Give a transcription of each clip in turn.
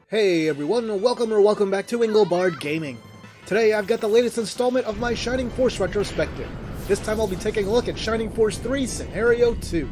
Hey everyone, welcome back to Engelbard Gaming. Today I've got the latest installment of my Shining Force retrospective. This time I'll be taking a look at Shining Force 3 Scenario 2.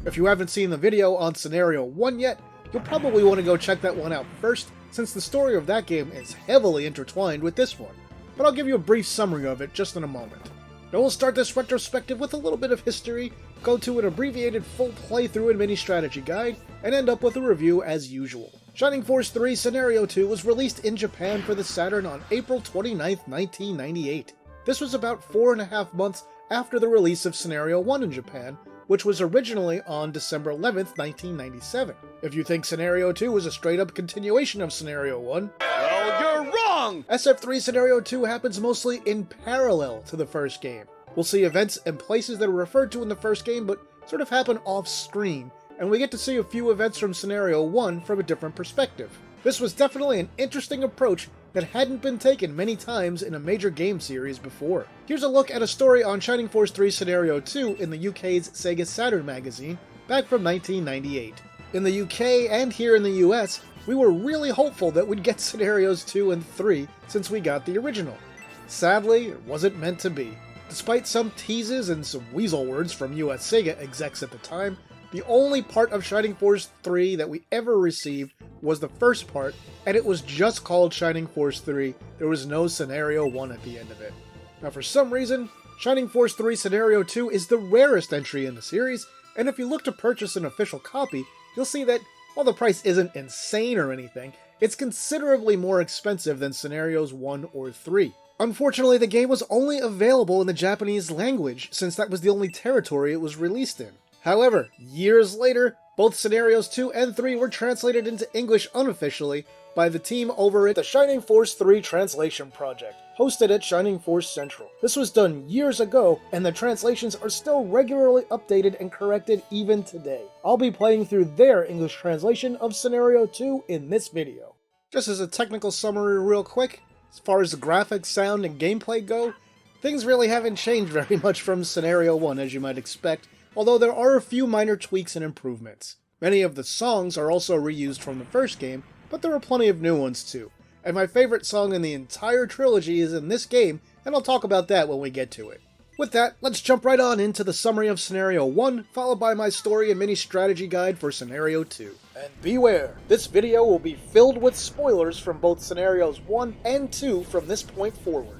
If you haven't seen the video on Scenario 1 yet, you'll probably want to go check that one out first, since the story of that game is heavily intertwined with this one. But I'll give you a brief summary of it just in a moment. Now we'll start this retrospective with a little bit of history, go to an abbreviated full playthrough and mini strategy guide, and end up with a review as usual. Shining Force 3 Scenario 2 was released in Japan for the Saturn on April 29, 1998. This was about 4.5 months after the release of Scenario 1 in Japan, which was originally on December 11, 1997. If you think Scenario 2 was a straight-up continuation of Scenario 1, well, you're wrong! SF3 Scenario 2 happens mostly in parallel to the first game. We'll see events and places that are referred to in the first game but sort of happen off-screen, and we get to see a few events from Scenario 1 from a different perspective. This was definitely an interesting approach that hadn't been taken many times in a major game series before. Here's a look at a story on Shining Force 3 Scenario 2 in the UK's Sega Saturn magazine, back from 1998. In the UK and here in the US, we were really hopeful that we'd get Scenarios 2 and 3 since we got the original. Sadly, it wasn't meant to be. Despite some teases and some weasel words from US Sega execs at the time, the only part of Shining Force 3 that we ever received was the first part, and it was just called Shining Force 3, there was no Scenario 1 at the end of it. Now for some reason, Shining Force 3 Scenario 2 is the rarest entry in the series, and if you look to purchase an official copy, you'll see that while the price isn't insane or anything, it's considerably more expensive than Scenarios 1 or 3. Unfortunately, the game was only available in the Japanese language, since that was the only territory it was released in. However, years later, both Scenarios 2 and 3 were translated into English unofficially by the team over at the Shining Force 3 Translation Project, hosted at Shining Force Central. This was done years ago, and the translations are still regularly updated and corrected even today. I'll be playing through their English translation of Scenario 2 in this video. Just as a technical summary real quick, as far as the graphics, sound, and gameplay go, things really haven't changed very much from Scenario 1 as you might expect, although there are a few minor tweaks and improvements. Many of the songs are also reused from the first game, but there are plenty of new ones too. And my favorite song in the entire trilogy is in this game, and I'll talk about that when we get to it. With that, let's jump right on into the summary of Scenario 1, followed by my story and mini strategy guide for Scenario 2. And beware, this video will be filled with spoilers from both Scenarios 1 and 2 from this point forward.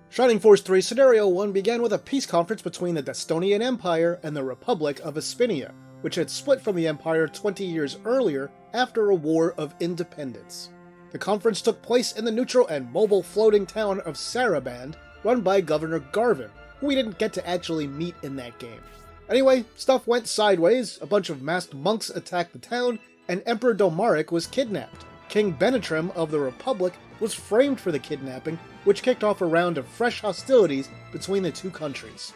Shining Force 3 Scenario 1 began with a peace conference between the Destonian Empire and the Republic of Espinia, which had split from the Empire 20 years earlier after a war of independence. The conference took place in the neutral and mobile floating town of Saraband, run by Governor Garvin, who we didn't get to actually meet in that game. Anyway, stuff went sideways, a bunch of masked monks attacked the town, and Emperor Domaric was kidnapped. King Benetrim of the Republic was framed for the kidnapping, which kicked off a round of fresh hostilities between the two countries.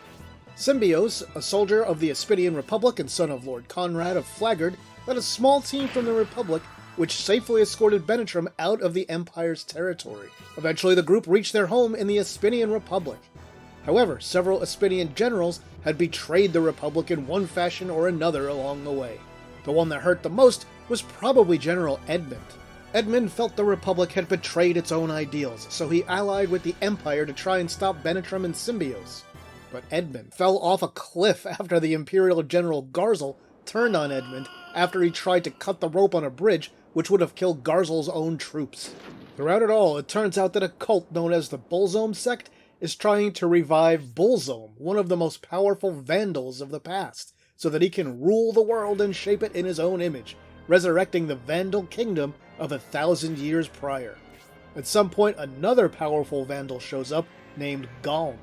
Symbios, a soldier of the Espidian Republic and son of Lord Conrad of Flagard, led a small team from the Republic, which safely escorted Benetrim out of the Empire's territory. Eventually the group reached their home in the Espidian Republic. However, several Espidian generals had betrayed the Republic in one fashion or another along the way. The one that hurt the most was probably General Edmund. Edmund felt the Republic had betrayed its own ideals, so he allied with the Empire to try and stop Benetrim and Symbios. But Edmund fell off a cliff after the Imperial General Garzel turned on Edmund after he tried to cut the rope on a bridge, which would have killed Garzel's own troops. Throughout it all, it turns out that a cult known as the Bullzome sect is trying to revive Bullzome, one of the most powerful Vandals of the past, so that he can rule the world and shape it in his own image, resurrecting the Vandal kingdom of 1,000 years prior. At some point, another powerful Vandal shows up, named Galm.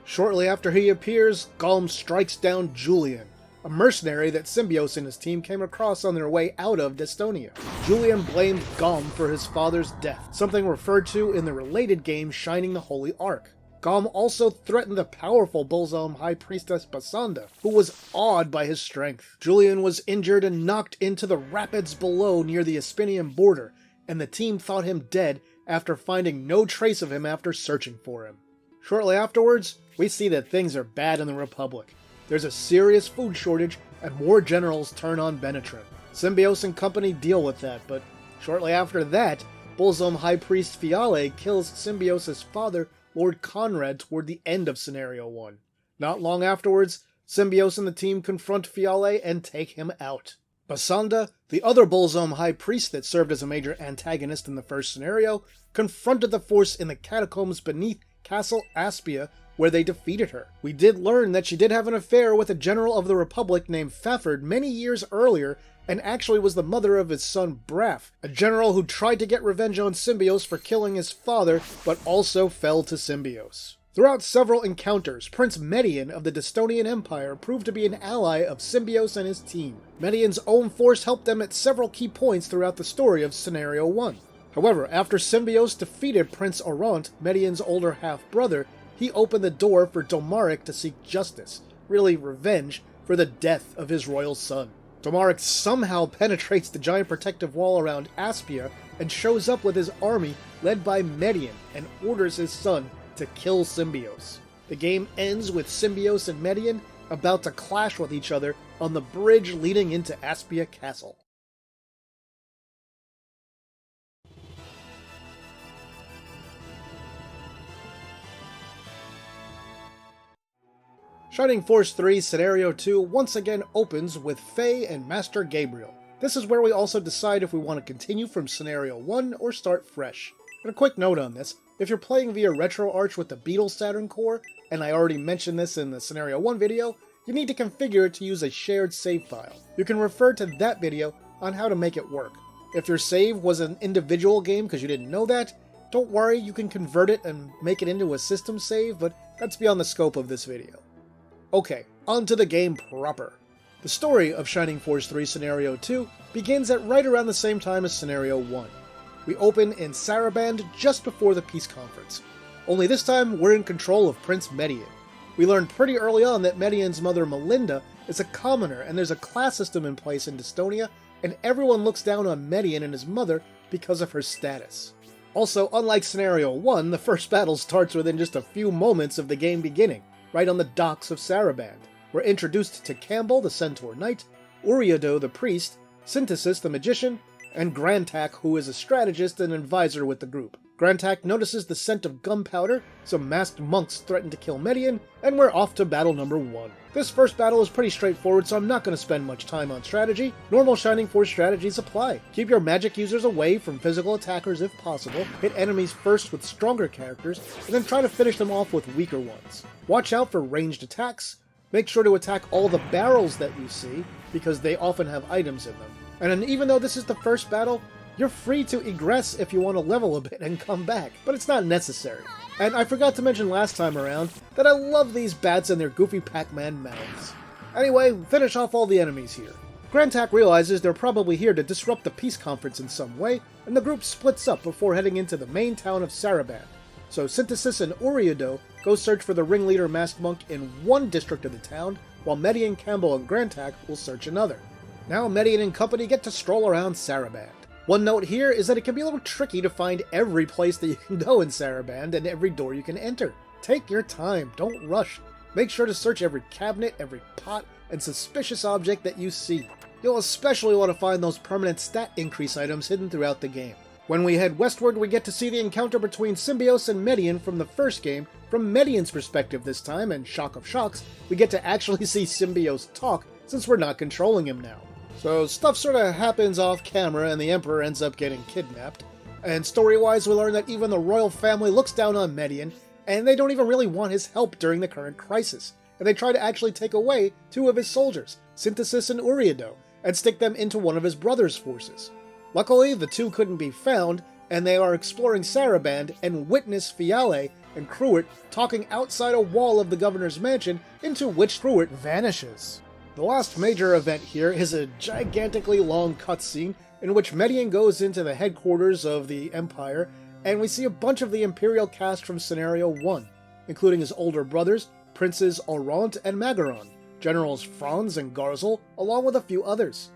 Shortly after he appears, Galm strikes down Julian, a mercenary that Symbios and his team came across on their way out of Destonia. Julian blamed Galm for his father's death, something referred to in the related game Shining the Holy Ark. Galm also threatened the powerful Bullzome High Priestess Basanda, who was awed by his strength. Julian was injured and knocked into the rapids below near the Espinian border, and the team thought him dead after finding no trace of him after searching for him. Shortly afterwards, we see that things are bad in the Republic. There's a serious food shortage, and more generals turn on Benetrim. Symbios and company deal with that, but shortly after that, Bullsome High Priest Fiale kills Symbios' father, Lord Conrad, toward the end of Scenario 1. Not long afterwards, Symbios and the team confront Fiale and take him out. Basanda, the other Bullsome High Priest that served as a major antagonist in the first scenario, confronted the force in the catacombs beneath Castle Aspia, where they defeated her. We did learn that she did have an affair with a general of the Republic named Fafford many years earlier, and actually was the mother of his son Braff, a general who tried to get revenge on Symbios for killing his father, but also fell to Symbios. Throughout several encounters, Prince Median of the Destonian Empire proved to be an ally of Symbios and his team. Median's own force helped them at several key points throughout the story of Scenario 1. However, after Symbios defeated Prince Orant, Median's older half-brother, he opened the door for Domaric to seek justice, really revenge, for the death of his royal son. Domaric somehow penetrates the giant protective wall around Aspia and shows up with his army led by Median and orders his son to kill Symbios. The game ends with Symbios and Median about to clash with each other on the bridge leading into Aspia Castle. Shining Force 3 Scenario 2 once again opens with Faye and Master Gabriel. This is where we also decide if we want to continue from Scenario 1 or start fresh. And a quick note on this, if you're playing via RetroArch with the Beetle Saturn core, and I already mentioned this in the Scenario 1 video, you need to configure it to use a shared save file. You can refer to that video on how to make it work. If your save was an individual game because you didn't know that, don't worry, you can convert it and make it into a system save, but that's beyond the scope of this video. Okay, on to the game proper. The story of Shining Force 3 Scenario 2 begins at right around the same time as Scenario 1. We open in Saraband just before the peace conference. Only this time, we're in control of Prince Median. We learn pretty early on that Median's mother Melinda is a commoner, and there's a class system in place in Destonia, and everyone looks down on Median and his mother because of her status. Also, unlike Scenario 1, the first battle starts within just a few moments of the game beginning, right on the docks of Saraband. We're introduced to Campbell, the Centaur Knight, Uriado, the Priest, Synthesis, the Magician, and Grantak, who is a strategist and advisor with the group. Grantak notices the scent of gunpowder, some masked monks threaten to kill Median, and we're off to battle number 1. This first battle is pretty straightforward, so I'm not going to spend much time on strategy. Normal Shining Force strategies apply. Keep your magic users away from physical attackers if possible, hit enemies first with stronger characters, and then try to finish them off with weaker ones. Watch out for ranged attacks. Make sure to attack all the barrels that you see, because they often have items in them. And even though this is the first battle, you're free to egress if you want to level a bit and come back, but it's not necessary. And I forgot to mention last time around that I love these bats and their goofy Pac-Man mouths. Anyway, finish off all the enemies here. Grantak realizes they're probably here to disrupt the peace conference in some way, and the group splits up before heading into the main town of Saraband. So Synthesis and Uriado go search for the ringleader masked monk in one district of the town, while Median, Campbell, and Grantak will search another. Now Median and company get to stroll around Saraband. One note here is that it can be a little tricky to find every place that you can go in Saraband and every door you can enter. Take your time, don't rush. Make sure to search every cabinet, every pot, and suspicious object that you see. You'll especially want to find those permanent stat increase items hidden throughout the game. When we head westward, we get to see the encounter between Symbios and Median from the first game, from Median's perspective this time, and shock of shocks, we get to actually see Symbios talk, since we're not controlling him now. So stuff sort of happens off camera and the Emperor ends up getting kidnapped. And story-wise, we learn that even the royal family looks down on Median, and they don't even really want his help during the current crisis. And they try to actually take away 2 of his soldiers, Synthesis and Uriado, and stick them into one of his brother's forces. Luckily, the 2 couldn't be found, and they are exploring Saraband and witness Fiale and Cruet talking outside a wall of the governor's mansion, into which Cruet vanishes. The last major event here is a gigantically long cutscene in which Median goes into the headquarters of the Empire, and we see a bunch of the Imperial cast from Scenario 1, including his older brothers, Princes Orant and Magaron, Generals Franz and Garzel, along with a few others.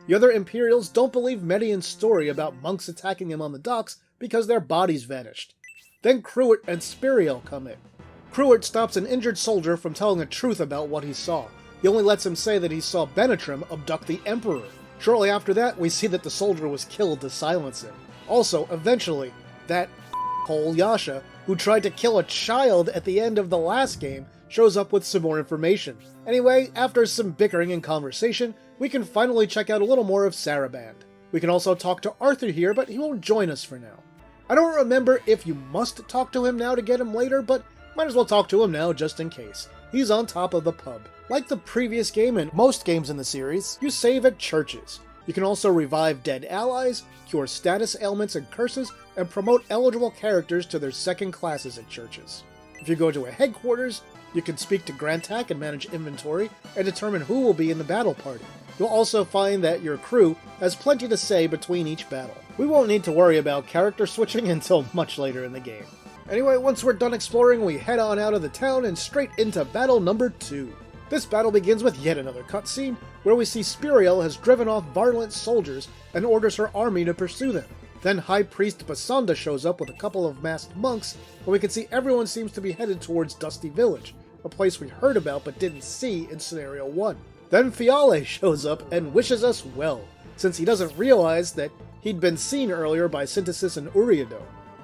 The other Imperials don't believe Median's story about monks attacking him on the docks because their bodies vanished. Then Cruet and Spiriel come in. Cruet stops an injured soldier from telling the truth about what he saw. He only lets him say that he saw Benetrim abduct the Emperor, Shortly after that, we see that the soldier was killed to silence him. Also, eventually, that hole Yasha, who tried to kill a child at the end of the last game, shows up with some more information. Anyway, after some bickering and conversation, we can finally check out a little more of Saraband. We can also talk to Arthur here, but he won't join us for now. I don't remember if you must talk to him now to get him later, but might as well talk to him now just in case. He's on top of the pub. Like the previous game and most games in the series, you save at churches. You can also revive dead allies, cure status ailments and curses, and promote eligible characters to their second classes at churches. If you go to a headquarters, you can speak to Grantak and manage inventory, and determine who will be in the battle party. You'll also find that your crew has plenty to say between each battle. We won't need to worry about character switching until much later in the game. Anyway, once we're done exploring, we head on out of the town and straight into battle number 2. This battle begins with yet another cutscene, where we see Spiriel has driven off Varlent soldiers and orders her army to pursue them. Then High Priest Basanda shows up with a couple of masked monks, and we can see everyone seems to be headed towards Dusty Village, a place we heard about but didn't see in Scenario 1. Then Fiale shows up and wishes us well, since he doesn't realize that he'd been seen earlier by Synthesis and Uriado.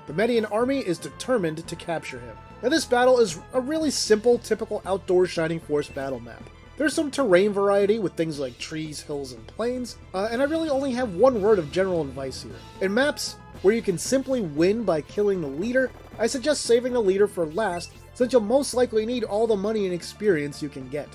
The Median army is determined to capture him. Now this battle is a really simple, typical outdoor Shining Force battle map. There's some terrain variety with things like trees, hills, and plains, and I really only have one word of general advice here. In maps where you can simply win by killing the leader, I suggest saving the leader for last, since you'll most likely need all the money and experience you can get.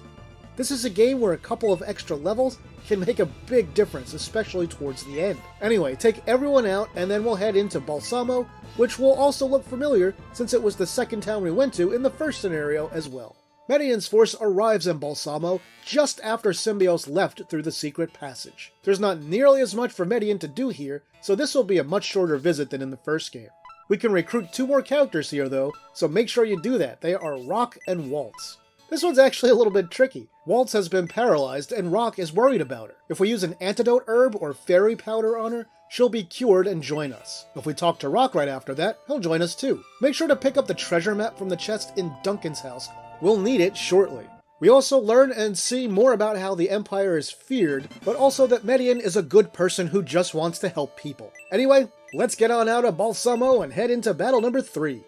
This is a game where a couple of extra levels can make a big difference, especially towards the end. Anyway, take everyone out, and then we'll head into Balsamo, which will also look familiar since it was the second town we went to in the first scenario as well. Median's force arrives in Balsamo just after Symbios left through the secret passage. There's not nearly as much for Median to do here, so this will be a much shorter visit than in the first game. We can recruit 2 more characters here though, so make sure you do that. They are Rock and Waltz. This one's actually a little bit tricky. Waltz has been paralyzed, and Rock is worried about her. If we use an antidote herb or fairy powder on her, she'll be cured and join us. If we talk to Rock right after that, he'll join us too. Make sure to pick up the treasure map from the chest in Duncan's house. We'll need it shortly. We also learn and see more about how the Empire is feared, but also that Median is a good person who just wants to help people. Anyway, let's get on out of Balsamo and head into battle number 3.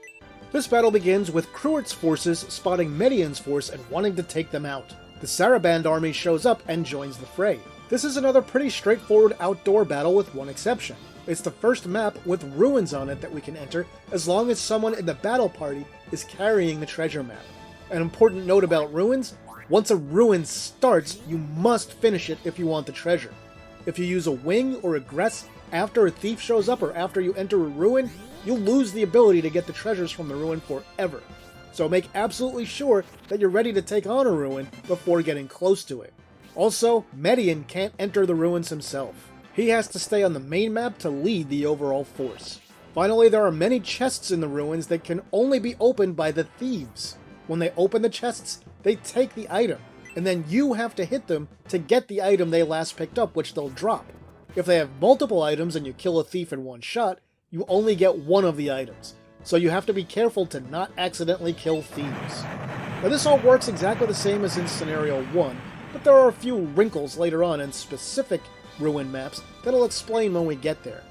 This battle begins with Cruart's forces spotting Median's force and wanting to take them out. The Saraband army shows up and joins the fray. This is another pretty straightforward outdoor battle with one exception. It's the first map with ruins on it that we can enter as long as someone in the battle party is carrying the treasure map. An important note about ruins: once a ruin starts, you must finish it if you want the treasure. If you use a wing or aggress after a thief shows up or after you enter a ruin, you'll lose the ability to get the treasures from the ruin forever. So make absolutely sure that you're ready to take on a ruin before getting close to it. Also, Median can't enter the ruins himself. He has to stay on the main map to lead the overall force. Finally, there are many chests in the ruins that can only be opened by the thieves. When they open the chests, they take the item, and then you have to hit them to get the item they last picked up, which they'll drop. If they have multiple items and you kill a thief in one shot, you only get one of the items, so you have to be careful to not accidentally kill thieves. Now this all works exactly the same as in Scenario 1, but there are a few wrinkles later on in specific ruin maps that I'll explain when we get there.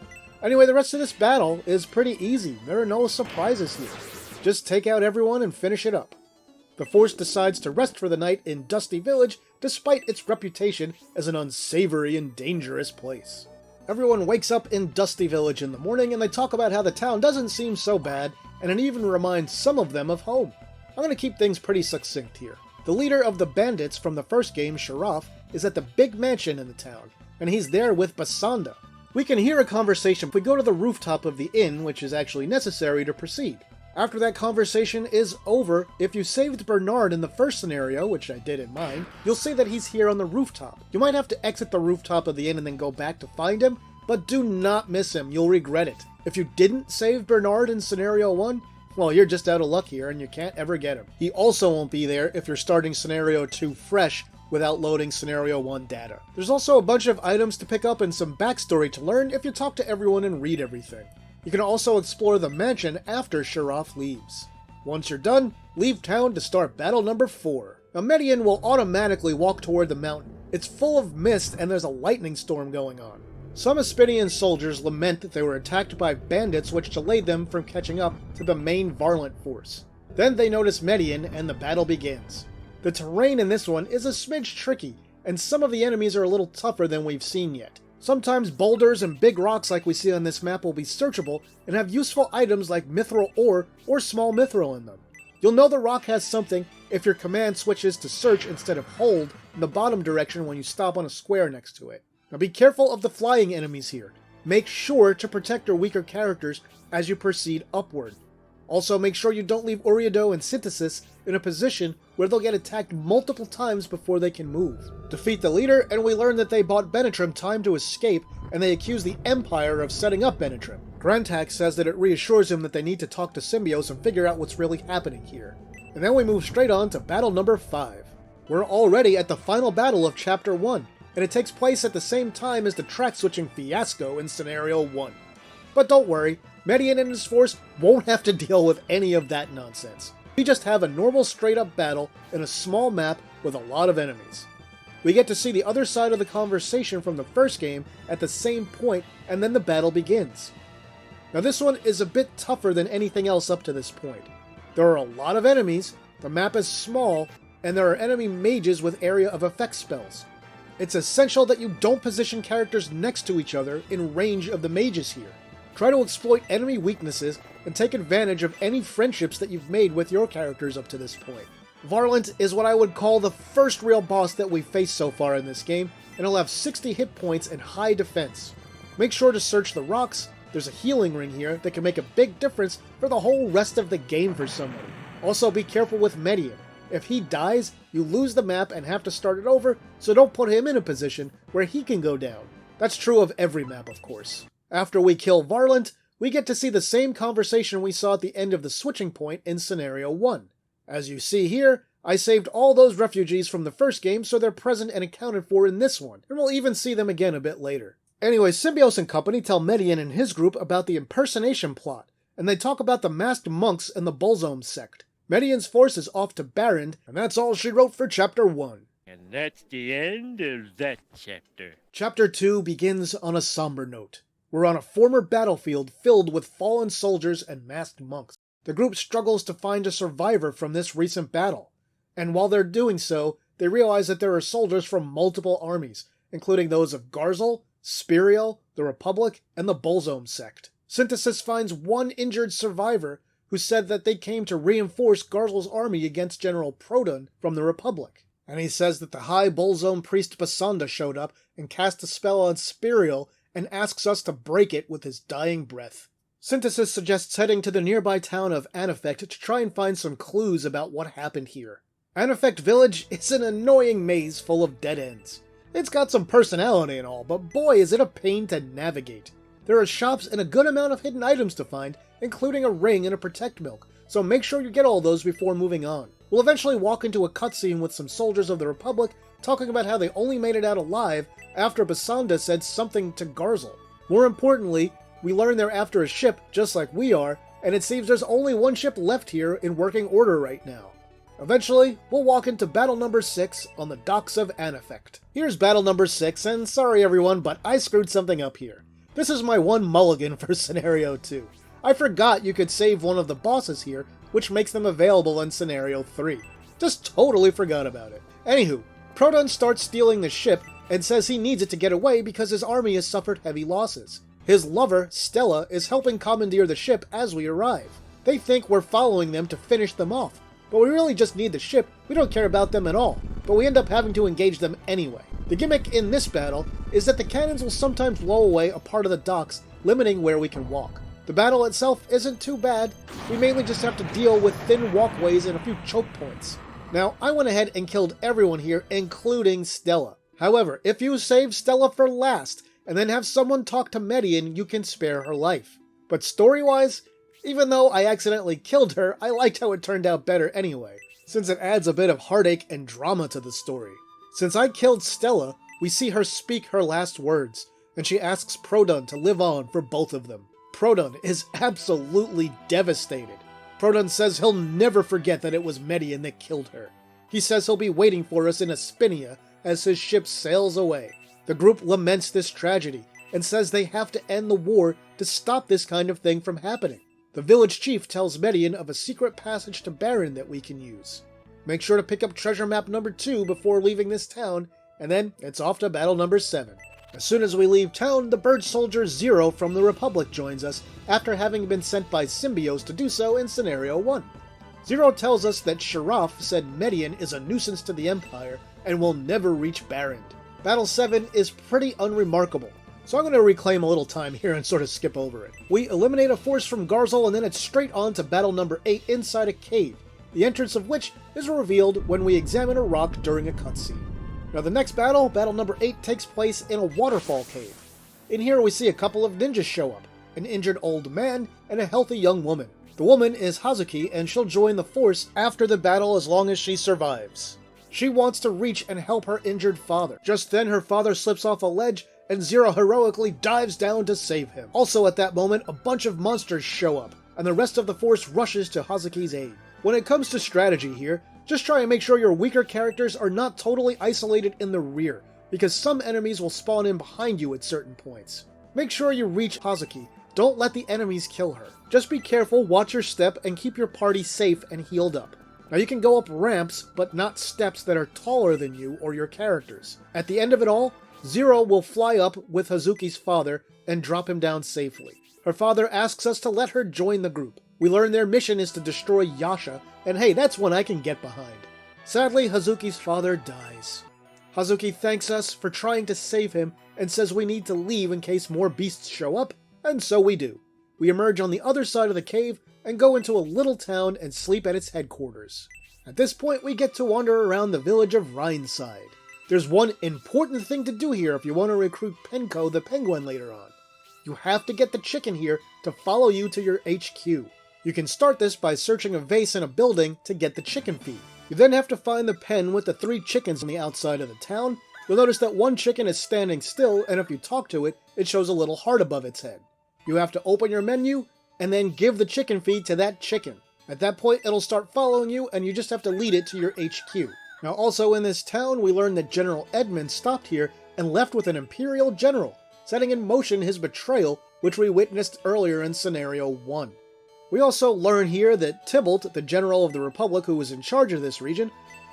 Anyway, the rest of this battle is pretty easy. There are no surprises here. Just take out everyone and finish it up. The force decides to rest for the night in Dusty Village despite its reputation as an unsavory and dangerous place. Everyone wakes up in Dusty Village in the morning and they talk about how the town doesn't seem so bad, and it even reminds some of them of home. I'm going to keep things pretty succinct here. The leader of the bandits from the first game, Sharaf, is at the big mansion in the town, and he's there with Basanda. We can hear a conversation if we go to the rooftop of the inn, which is actually necessary to proceed. After that conversation is over, if you saved Bernard in the first scenario, which I did in mine, you'll see that he's here on the rooftop. You might have to exit the rooftop of the inn and then go back to find him, but do not miss him, you'll regret it. If you didn't save Bernard in Scenario 1, well, you're just out of luck here and you can't ever get him. He also won't be there if you're starting Scenario 2 fresh without loading Scenario 1 data. There's also a bunch of items to pick up and some backstory to learn if you talk to everyone and read everything. You can also explore the mansion after Sharaf leaves. Once you're done, leave town to start battle number 4. Now Median will automatically walk toward the mountain. It's full of mist and there's a lightning storm going on. Some Aspinian soldiers lament that they were attacked by bandits which delayed them from catching up to the main Varlant force. Then they notice Median and the battle begins. The terrain in this one is a smidge tricky, and some of the enemies are a little tougher than we've seen yet. Sometimes boulders and big rocks like we see on this map will be searchable and have useful items like mithril ore or small mithril in them. You'll know the rock has something if your command switches to search instead of hold in the bottom direction when you stop on a square next to it. Now be careful of the flying enemies here. Make sure to protect your weaker characters as you proceed upward. Also make sure you don't leave Uriado and Synthesis in a position where they'll get attacked multiple times before they can move. Defeat the leader, and we learn that they bought Benetrim time to escape, and they accuse the Empire of setting up Benetrim. Grantax says that it reassures him that they need to talk to Symbios and figure out what's really happening here. And then we move straight on to battle number 5. We're already at the final battle of Chapter 1, and it takes place at the same time as the track-switching fiasco in Scenario 1. But don't worry, Median and his force won't have to deal with any of that nonsense. We just have a normal straight-up battle in a small map with a lot of enemies. We get to see the other side of the conversation from the first game at the same point, and then the battle begins. Now this one is a bit tougher than anything else up to this point. There are a lot of enemies, the map is small, and there are enemy mages with area of effect spells. It's essential that you don't position characters next to each other in range of the mages here. Try to exploit enemy weaknesses and take advantage of any friendships that you've made with your characters up to this point. Varlant is what I would call the first real boss that we've faced so far in this game, and he'll have 60 hit points and high defense. Make sure to search the rocks. There's a healing ring here that can make a big difference for the whole rest of the game for somebody. Also be careful with Median. If he dies, you lose the map and have to start it over, so don't put him in a position where he can go down. That's true of every map, of course. After we kill Varlant, we get to see the same conversation we saw at the end of the switching point in Scenario 1. As you see here, I saved all those refugees from the first game so they're present and accounted for in this one, and we'll even see them again a bit later. Anyway, Symbios and company tell Median and his group about the impersonation plot, and they talk about the masked monks and the Bolzome sect. Median's force is off to Barrand, and that's all she wrote for Chapter 1. And that's the end of that chapter. Chapter 2 begins on a somber note. We're on a former battlefield filled with fallen soldiers and masked monks. The group struggles to find a survivor from this recent battle, and while they're doing so, they realize that there are soldiers from multiple armies, including those of Garzel, Spiriel, the Republic, and the Bolzome sect. Synthesis finds one injured survivor who said that they came to reinforce Garzel's army against General Proton from the Republic. And he says that the High Bolzome priest Basanda showed up and cast a spell on Spiriel and asks us to break it with his dying breath. Synthesis suggests heading to the nearby town of Aneffect to try and find some clues about what happened here. Aneffect Village is an annoying maze full of dead ends. It's got some personality and all, but boy is it a pain to navigate. There are shops and a good amount of hidden items to find, including a ring and a Protect Milk, so make sure you get all those before moving on. We'll eventually walk into a cutscene with some soldiers of the Republic talking about how they only made it out alive after Basanda said something to Garzel. More importantly, we learn they're after a ship just like we are, and it seems there's only one ship left here in working order right now. Eventually, we'll walk into battle number 6 on the docks of Aneffect. Here's battle number 6, and sorry everyone, but I screwed something up here. This is my one mulligan for Scenario 2. I forgot you could save one of the bosses here, which makes them available in Scenario 3. Just totally forgot about it. Anywho, Proton starts stealing the ship and says he needs it to get away because his army has suffered heavy losses. His lover, Stella, is helping commandeer the ship as we arrive. They think we're following them to finish them off, but we really just need the ship. We don't care about them at all, but we end up having to engage them anyway. The gimmick in this battle is that the cannons will sometimes blow away a part of the docks, limiting where we can walk. The battle itself isn't too bad. We mainly just have to deal with thin walkways and a few choke points. Now, I went ahead and killed everyone here, including Stella. However, if you save Stella for last, and then have someone talk to Median, you can spare her life. But story-wise, even though I accidentally killed her, I liked how it turned out better anyway, since it adds a bit of heartache and drama to the story. Since I killed Stella, we see her speak her last words, and she asks Proton to live on for both of them. Proton is absolutely devastated. Proton says he'll never forget that it was Median that killed her. He says he'll be waiting for us in Aspinia, as his ship sails away. The group laments this tragedy and says they have to end the war to stop this kind of thing from happening. The village chief tells Median of a secret passage to Baron that we can use. Make sure to pick up treasure map number 2 before leaving this town, and then it's off to battle number 7. As soon as we leave town, the bird soldier Zero from the Republic joins us after having been sent by Symbios to do so in Scenario 1. Zero tells us that Sharaf said Median is a nuisance to the Empire and will never reach Barrand. Battle 7 is pretty unremarkable, so I'm going to reclaim a little time here and sort of skip over it. We eliminate a force from Garzel and then it's straight on to battle number 8 inside a cave, the entrance of which is revealed when we examine a rock during a cutscene. Now the next battle, battle number 8, takes place in a waterfall cave. In here we see a couple of ninjas show up, an injured old man and a healthy young woman. The woman is Hazuki and she'll join the force after the battle as long as she survives. She wants to reach and help her injured father. Just then her father slips off a ledge and Zero heroically dives down to save him. Also at that moment, a bunch of monsters show up, and the rest of the force rushes to Hazuki's aid. When it comes to strategy here, just try and make sure your weaker characters are not totally isolated in the rear, because some enemies will spawn in behind you at certain points. Make sure you reach Hazuki. Don't let the enemies kill her. Just be careful, watch your step, and keep your party safe and healed up. Now you can go up ramps, but not steps that are taller than you or your characters. At the end of it all, Zero will fly up with Hazuki's father and drop him down safely. Her father asks us to let her join the group. We learn their mission is to destroy Yasha, and hey, that's one I can get behind. Sadly, Hazuki's father dies. Hazuki thanks us for trying to save him and says we need to leave in case more beasts show up, and so we do. We emerge on the other side of the cave and go into a little town and sleep at its headquarters. At this point, we get to wander around the village of Rhineside. There's one important thing to do here if you want to recruit Penko the penguin later on. You have to get the chicken here to follow you to your HQ. You can start this by searching a vase in a building to get the chicken feed. You then have to find the pen with the 3 chickens on the outside of the town. You'll notice that one chicken is standing still, and if you talk to it, it shows a little heart above its head. You have to open your menu, and then give the chicken feed to that chicken. At that point, it'll start following you, and you just have to lead it to your HQ. Now also in this town, we learn that General Edmund stopped here and left with an Imperial General, setting in motion his betrayal, which we witnessed earlier in Scenario 1. We also learn here that Tybalt, the General of the Republic who was in charge of this region,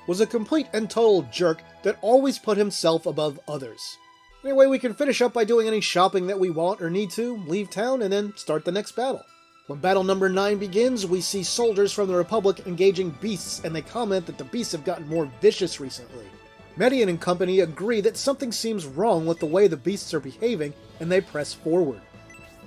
was a complete and total jerk that always put himself above others. Anyway, we can finish up by doing any shopping that we want or need to, leave town, and then start the next battle. When battle number 9 begins, we see soldiers from the Republic engaging beasts, and they comment that the beasts have gotten more vicious recently. Median and company agree that something seems wrong with the way the beasts are behaving, and they press forward.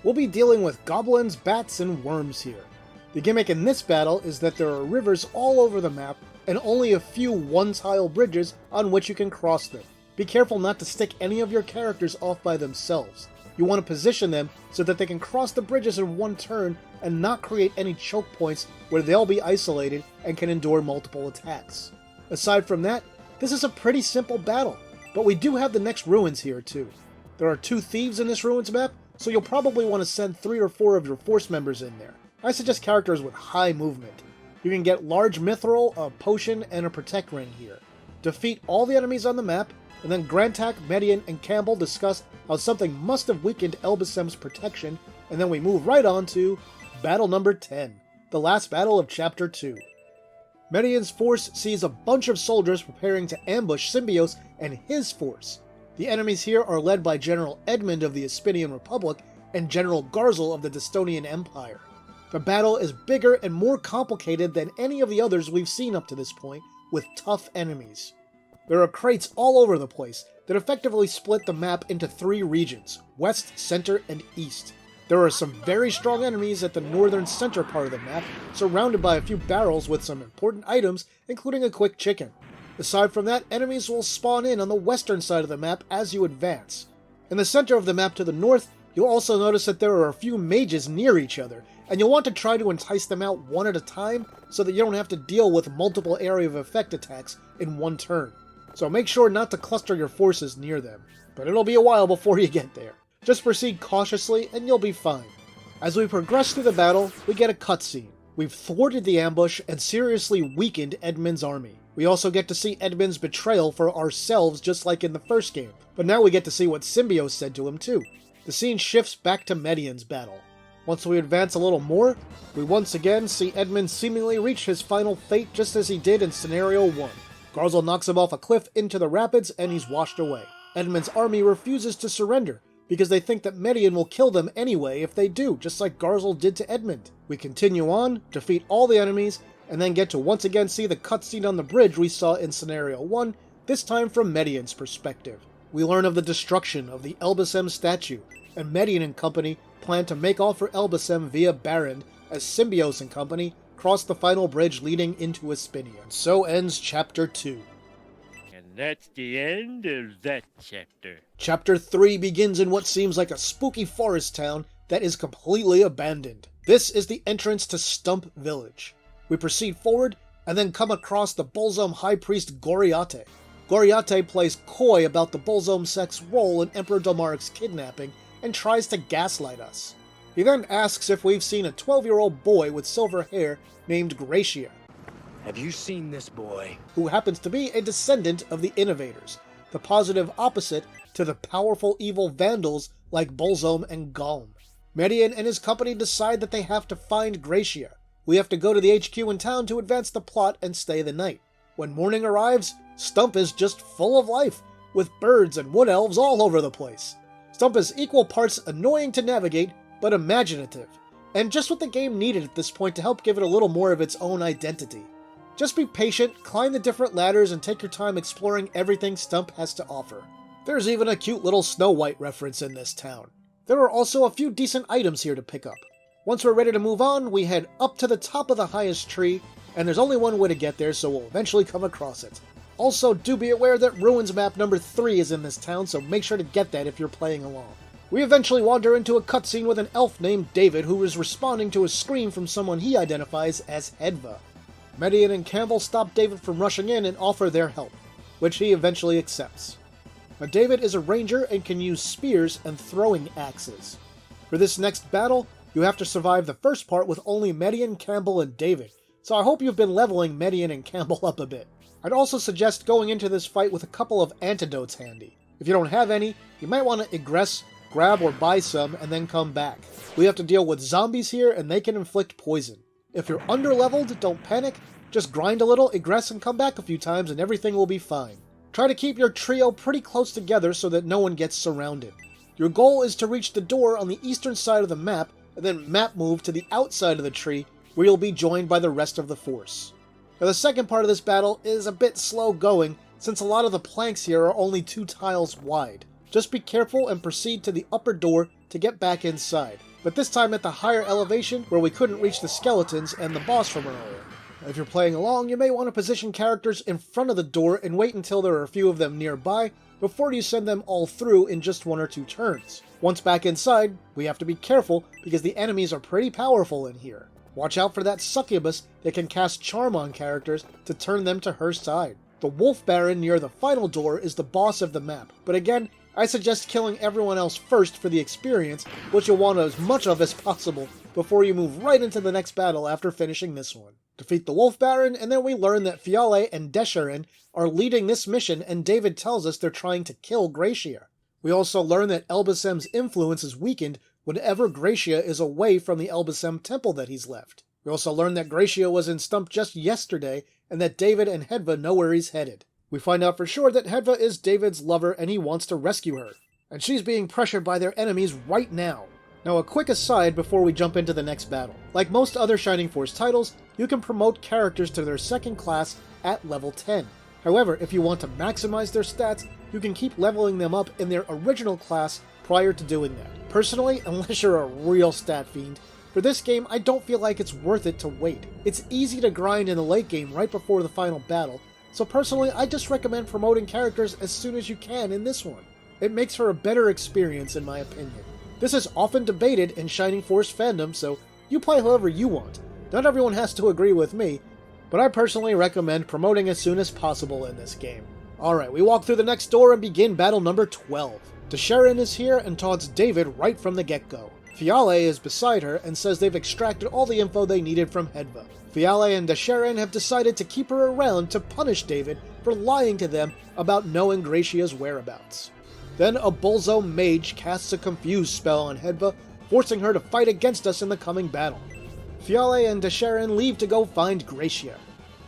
We'll be dealing with goblins, bats, and worms here. The gimmick in this battle is that there are rivers all over the map, and only a few one-tile bridges on which you can cross them. Be careful not to stick any of your characters off by themselves. You want to position them so that they can cross the bridges in one turn and not create any choke points where they'll be isolated and can endure multiple attacks. Aside from that, this is a pretty simple battle, but we do have the next ruins here too. There are 2 thieves in this ruins map, so you'll probably want to send 3 or 4 of your force members in there. I suggest characters with high movement. You can get large mithril, a potion, and a protect ring here. Defeat all the enemies on the map, and then Grantak, Median, and Campbell discuss how something must have weakened Elbasem's protection, and then we move right on to battle number 10, the last battle of Chapter 2. Median's force sees a bunch of soldiers preparing to ambush Symbios and his force. The enemies here are led by General Edmund of the Aspinian Republic and General Garzel of the Destonian Empire. The battle is bigger and more complicated than any of the others we've seen up to this point, with tough enemies. There are crates all over the place that effectively split the map into 3 regions, west, center, and east. There are some very strong enemies at the northern center part of the map, surrounded by a few barrels with some important items, including a quick chicken. Aside from that, enemies will spawn in on the western side of the map as you advance. In the center of the map to the north, you'll also notice that there are a few mages near each other, and you'll want to try to entice them out one at a time so that you don't have to deal with multiple area of effect attacks in one turn. So make sure not to cluster your forces near them, but it'll be a while before you get there. Just proceed cautiously and you'll be fine. As we progress through the battle, we get a cutscene. We've thwarted the ambush and seriously weakened Edmund's army. We also get to see Edmund's betrayal for ourselves just like in the first game, but now we get to see what Symbios said to him too. The scene shifts back to Medion's battle. Once we advance a little more, we once again see Edmund seemingly reach his final fate just as he did in Scenario 1. Garzel knocks him off a cliff into the rapids and he's washed away. Edmund's army refuses to surrender because they think that Medion will kill them anyway if they do, just like Garzel did to Edmund. We continue on, defeat all the enemies, and then get to once again see the cutscene on the bridge we saw in Scenario 1, this time from Medion's perspective. We learn of the destruction of the Elbasem statue, and Medion and company plan to make off for Elbasem via Barrand as Symbios and company cross the final bridge leading into Espinia. And so ends Chapter 2. And that's the end of that chapter. Chapter 3 begins in what seems like a spooky forest town that is completely abandoned. This is the entrance to Stump Village. We proceed forward and then come across the Bolzom High Priest Goriate. Goriate plays coy about the Bolzom sect's role in Emperor Dalmaric's kidnapping and tries to gaslight us. He then asks if we've seen a 12-year-old boy with silver hair named Gracia. Have you seen this boy? Who happens to be a descendant of the Innovators, the positive opposite to the powerful evil Vandals like Bolzom and Galm. Medion and his company decide that they have to find Gracia. We have to go to the HQ in town to advance the plot and stay the night. When morning arrives, Stump is just full of life, with birds and wood elves all over the place. Stump is equal parts annoying to navigate, but imaginative, and just what the game needed at this point to help give it a little more of its own identity. Just be patient, climb the different ladders, and take your time exploring everything Stump has to offer. There's even a cute little Snow White reference in this town. There are also a few decent items here to pick up. Once we're ready to move on, we head up to the top of the highest tree, and there's only one way to get there, so we'll eventually come across it. Also, do be aware that Ruins map number 3 is in this town, so make sure to get that if you're playing along. We eventually wander into a cutscene with an elf named David who is responding to a scream from someone he identifies as Hedva. Medion and Campbell stop David from rushing in and offer their help, which he eventually accepts. Now, David is a ranger and can use spears and throwing axes. For this next battle, you have to survive the first part with only Medion, Campbell, and David, so I hope you've been leveling Medion and Campbell up a bit. I'd also suggest going into this fight with a couple of antidotes handy. If you don't have any, you might want to egress, grab or buy some, and then come back. We have to deal with zombies here, and they can inflict poison. If you're underleveled, don't panic, just grind a little, egress, and come back a few times, and everything will be fine. Try to keep your trio pretty close together so that no one gets surrounded. Your goal is to reach the door on the eastern side of the map, and then map move to the outside of the tree, where you'll be joined by the rest of the force. Now, the second part of this battle is a bit slow going, since a lot of the planks here are only 2 tiles wide. Just be careful and proceed to the upper door to get back inside, but this time at the higher elevation where we couldn't reach the skeletons and the boss from earlier. If you're playing along, you may want to position characters in front of the door and wait until there are a few of them nearby before you send them all through in just 1 or 2 turns. Once back inside, we have to be careful because the enemies are pretty powerful in here. Watch out for that succubus that can cast charm on characters to turn them to her side. The Wolf Baron near the final door is the boss of the map, but again, I suggest killing everyone else first for the experience, which you'll want as much of as possible before you move right into the next battle after finishing this one. Defeat the Wolf Baron, and then we learn that Fiale and Desharin are leading this mission, and David tells us they're trying to kill Gracia. We also learn that Elbasem's influence is weakened whenever Gracia is away from the Elbasem temple that he's left. We also learn that Gracia was in Stump just yesterday, and that David and Hedva know where he's headed. We find out for sure that Hedva is David's lover and he wants to rescue her, and she's being pressured by their enemies right now. Now, a quick aside before we jump into the next battle. Like most other Shining Force titles, you can promote characters to their second class at level 10. However, if you want to maximize their stats, you can keep leveling them up in their original class prior to doing that. Personally, unless you're a real stat fiend, for this game I don't feel like it's worth it to wait. It's easy to grind in the late game right before the final battle, so personally I just recommend promoting characters as soon as you can in this one. It makes for a better experience in my opinion. This is often debated in Shining Force fandom, so you play however you want. Not everyone has to agree with me, but I personally recommend promoting as soon as possible in this game. Alright, we walk through the next door and begin battle number 12. Desharin is here and taunts David right from the get-go. Fiale is beside her and says they've extracted all the info they needed from Hedva. Fiale and Desharon have decided to keep her around to punish David for lying to them about knowing Gracia's whereabouts. Then a Bolzo mage casts a confuse spell on Hedva, forcing her to fight against us in the coming battle. Fiale and Desharon leave to go find Gracia.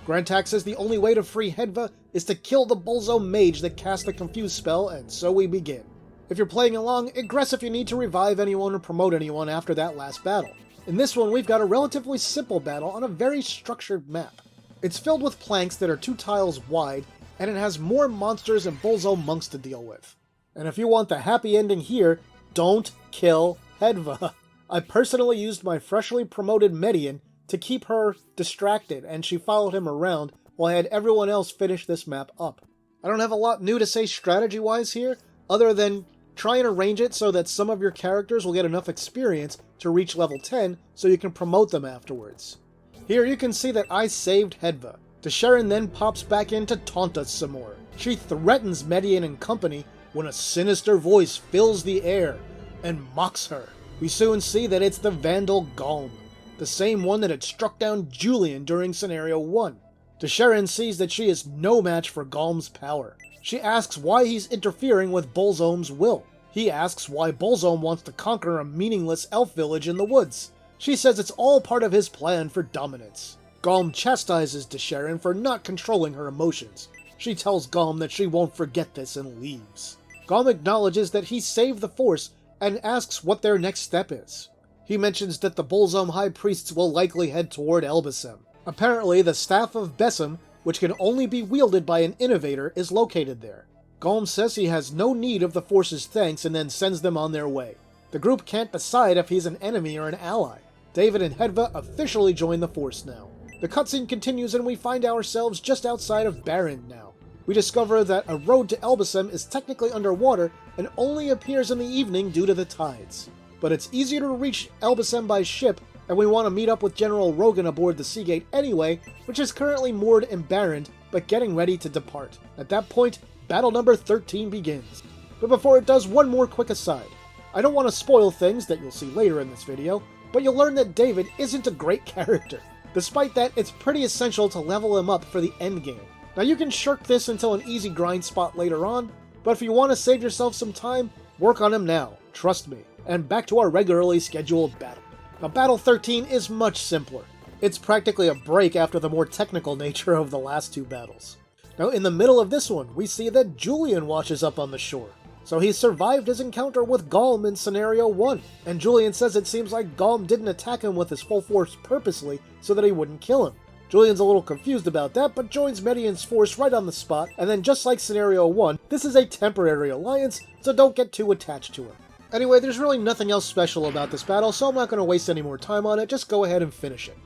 Grantax says the only way to free Hedva is to kill the Bolzo mage that cast the confuse spell, and so we begin. If you're playing along, aggress if you need to revive anyone or promote anyone after that last battle. In this one, we've got a relatively simple battle on a very structured map. It's filled with planks that are 2 tiles wide, and it has more monsters and Bolzo monks to deal with. And if you want the happy ending here, don't kill Hedva. I personally used my freshly promoted Median to keep her distracted, and she followed him around while I had everyone else finish this map up. I don't have a lot new to say strategy-wise here, other than try and arrange it so that some of your characters will get enough experience to reach level 10 so you can promote them afterwards. Here you can see that I saved Hedva. Desharon then pops back in to taunt us some more. She threatens Median and company when a sinister voice fills the air and mocks her. We soon see that it's the Vandal Galm, the same one that had struck down Julian during Scenario 1. Desharon sees that she is no match for Galm's power. She asks why he's interfering with Bolzome's will. He asks why Bolzome wants to conquer a meaningless elf village in the woods. She says it's all part of his plan for dominance. Galm chastises Desharon for not controlling her emotions. She tells Galm that she won't forget this and leaves. Galm acknowledges that he saved the Force and asks what their next step is. He mentions that the Bolzome High Priests will likely head toward Elbasem. Apparently, the Staff of Besem, which can only be wielded by an innovator, is located there. Galm says he has no need of the Force's thanks and then sends them on their way. The group can't decide if he's an enemy or an ally. David and Hedva officially join the Force now. The cutscene continues and we find ourselves just outside of Barrend now. We discover that a road to Elbasem is technically underwater and only appears in the evening due to the tides. But it's easier to reach Elbasem by ship, and we want to meet up with General Rogan aboard the Seagate anyway, which is currently moored in Barrend, but getting ready to depart. At that point, battle number 13 begins. But before it does, one more quick aside. I don't want to spoil things that you'll see later in this video, but you'll learn that David isn't a great character. Despite that, it's pretty essential to level him up for the endgame. Now you can shirk this until an easy grind spot later on, but if you want to save yourself some time, work on him now, trust me. And back to our regularly scheduled battle. Now Battle 13 is much simpler. It's practically a break after the more technical nature of the last 2 battles. Now in the middle of this one, we see that Julian washes up on the shore. So he survived his encounter with Galm in Scenario 1, and Julian says it seems like Galm didn't attack him with his full force purposely so that he wouldn't kill him. Julian's a little confused about that, but joins Median's force right on the spot, and then just like Scenario 1, this is a temporary alliance, so don't get too attached to him. Anyway, there's really nothing else special about this battle, so I'm not going to waste any more time on it, just go ahead and finish it.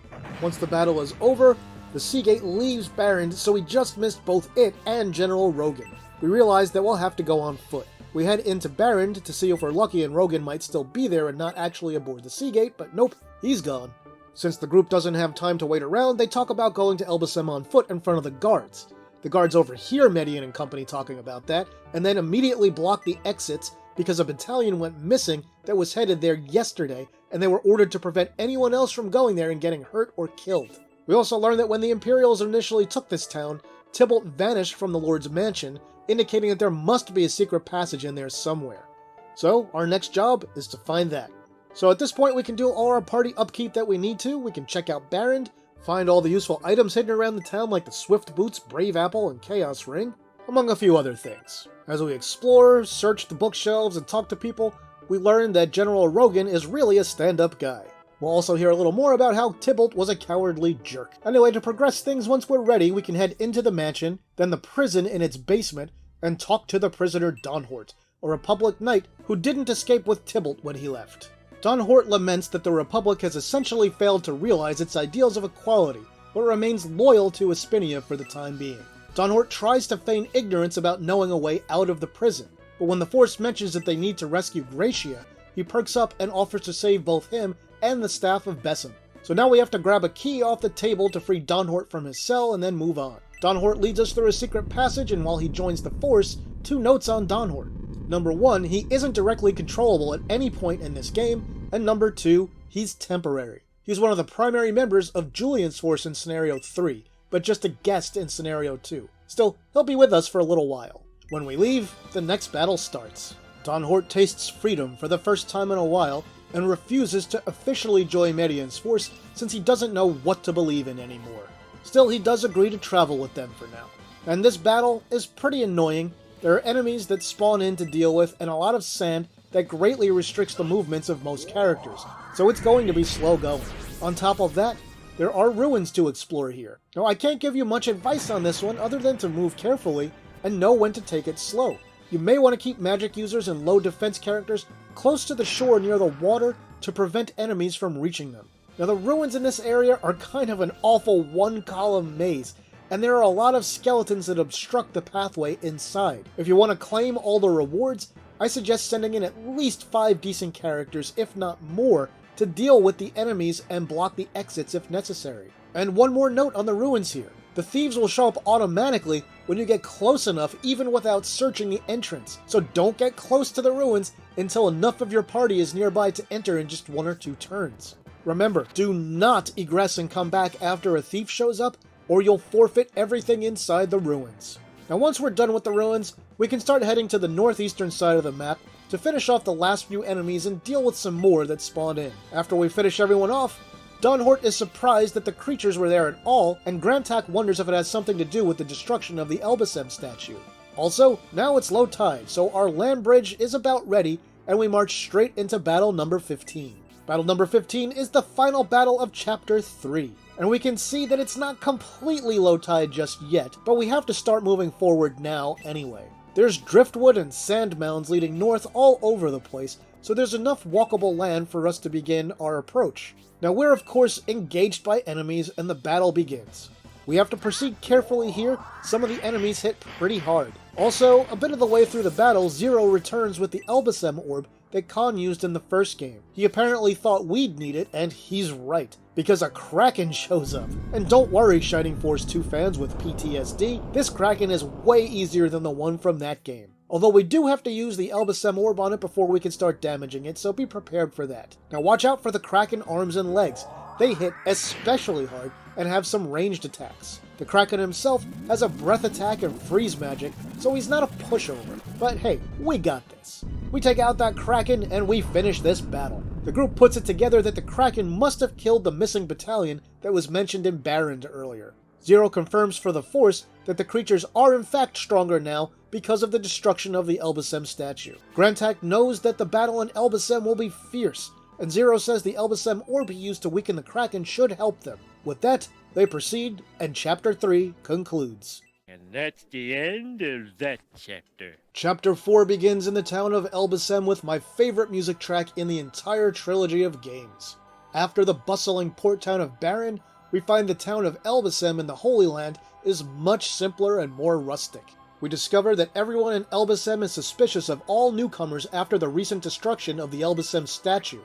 Once the battle is over, the Seagate leaves Barrend, so we just missed both it and General Rogan. We realize that we'll have to go on foot. We head into Barrend to see if we're lucky and Rogan might still be there and not actually aboard the Seagate, but nope, he's gone. Since the group doesn't have time to wait around, they talk about going to Elbasem on foot in front of the guards. The guards overhear Median and company talking about that, and then immediately block the exits because a battalion went missing that was headed there yesterday, and they were ordered to prevent anyone else from going there and getting hurt or killed. We also learn that when the Imperials initially took this town, Tybalt vanished from the Lord's mansion, indicating that there must be a secret passage in there somewhere. So, our next job is to find that. So at this point we can do all our party upkeep that we need to. We can check out Barrend, find all the useful items hidden around the town like the Swift Boots, Brave Apple, and Chaos Ring, among a few other things. As we explore, search the bookshelves, and talk to people, we learn that General Rogan is really a stand-up guy. We'll also hear a little more about how Tybalt was a cowardly jerk. Anyway, to progress things once we're ready, we can head into the mansion, then the prison in its basement, and talk to the prisoner Donhort, a Republic knight who didn't escape with Tybalt when he left. Donhort laments that the Republic has essentially failed to realize its ideals of equality, but remains loyal to Espinia for the time being. Donhort tries to feign ignorance about knowing a way out of the prison, but when the Force mentions that they need to rescue Gracia, he perks up and offers to save both him and the staff of Besem. So now we have to grab a key off the table to free Donhort from his cell and then move on. Donhort leads us through a secret passage, and while he joins the Force, 2 notes on Donhort. Number 1, he isn't directly controllable at any point in this game, and number 2, he's temporary. He's one of the primary members of Julian's force in Scenario 3, but just a guest in Scenario 2. Still, he'll be with us for a little while. When we leave, the next battle starts. Don Hort tastes freedom for the first time in a while, and refuses to officially join Median's force since he doesn't know what to believe in anymore. Still, he does agree to travel with them for now. And this battle is pretty annoying. There are enemies that spawn in to deal with, and a lot of sand that greatly restricts the movements of most characters, so it's going to be slow going. On top of that, there are ruins to explore here. Now, I can't give you much advice on this one other than to move carefully and know when to take it slow. You may want to keep magic users and low defense characters close to the shore near the water to prevent enemies from reaching them. Now, the ruins in this area are kind of an awful one-column maze, and there are a lot of skeletons that obstruct the pathway inside. If you want to claim all the rewards, I suggest sending in at least 5 decent characters, if not more, to deal with the enemies and block the exits if necessary. And one more note on the ruins here. The thieves will show up automatically when you get close enough even without searching the entrance, so don't get close to the ruins until enough of your party is nearby to enter in just 1 or 2 turns. Remember, do not egress and come back after a thief shows up, or you'll forfeit everything inside the ruins. Now once we're done with the ruins, we can start heading to the northeastern side of the map to finish off the last few enemies and deal with some more that spawned in. After we finish everyone off, Don Hort is surprised that the creatures were there at all, and Grantak wonders if it has something to do with the destruction of the Elbasem statue. Also, now it's low tide, so our land bridge is about ready, and we march straight into battle number 15. Battle number 15 is the final battle of Chapter 3, and we can see that it's not completely low tide just yet, but we have to start moving forward now anyway. There's driftwood and sand mounds leading north all over the place, so there's enough walkable land for us to begin our approach. Now we're of course engaged by enemies and the battle begins. We have to proceed carefully here, some of the enemies hit pretty hard. Also, a bit of the way through the battle, Zero returns with the Elbasem orb that Khan used in the first game. He apparently thought we'd need it, and he's right, because a Kraken shows up. And don't worry, Shining Force 2 fans with PTSD, this Kraken is way easier than the one from that game. Although we do have to use the Elbasem orb on it before we can start damaging it, so be prepared for that. Now watch out for the Kraken arms and legs. They hit especially hard and have some ranged attacks. The Kraken himself has a breath attack and freeze magic, so he's not a pushover. But hey, we got this. We take out that Kraken and we finish this battle. The group puts it together that the Kraken must have killed the missing battalion that was mentioned in Barrend earlier. Zero confirms for the Force that the creatures are in fact stronger now because of the destruction of the Elbasem statue. Grantak knows that the battle in Elbasem will be fierce, and Zero says the Elbasem orb he used to weaken the Kraken should help them. With that, they proceed, and Chapter 3 concludes. And that's the end of that chapter. Chapter 4 begins in the town of Elbasem with my favorite music track in the entire trilogy of games. After the bustling port town of Barrend, we find the town of Elbasem in the Holy Land is much simpler and more rustic. We discover that everyone in Elbasem is suspicious of all newcomers after the recent destruction of the Elbasem statue.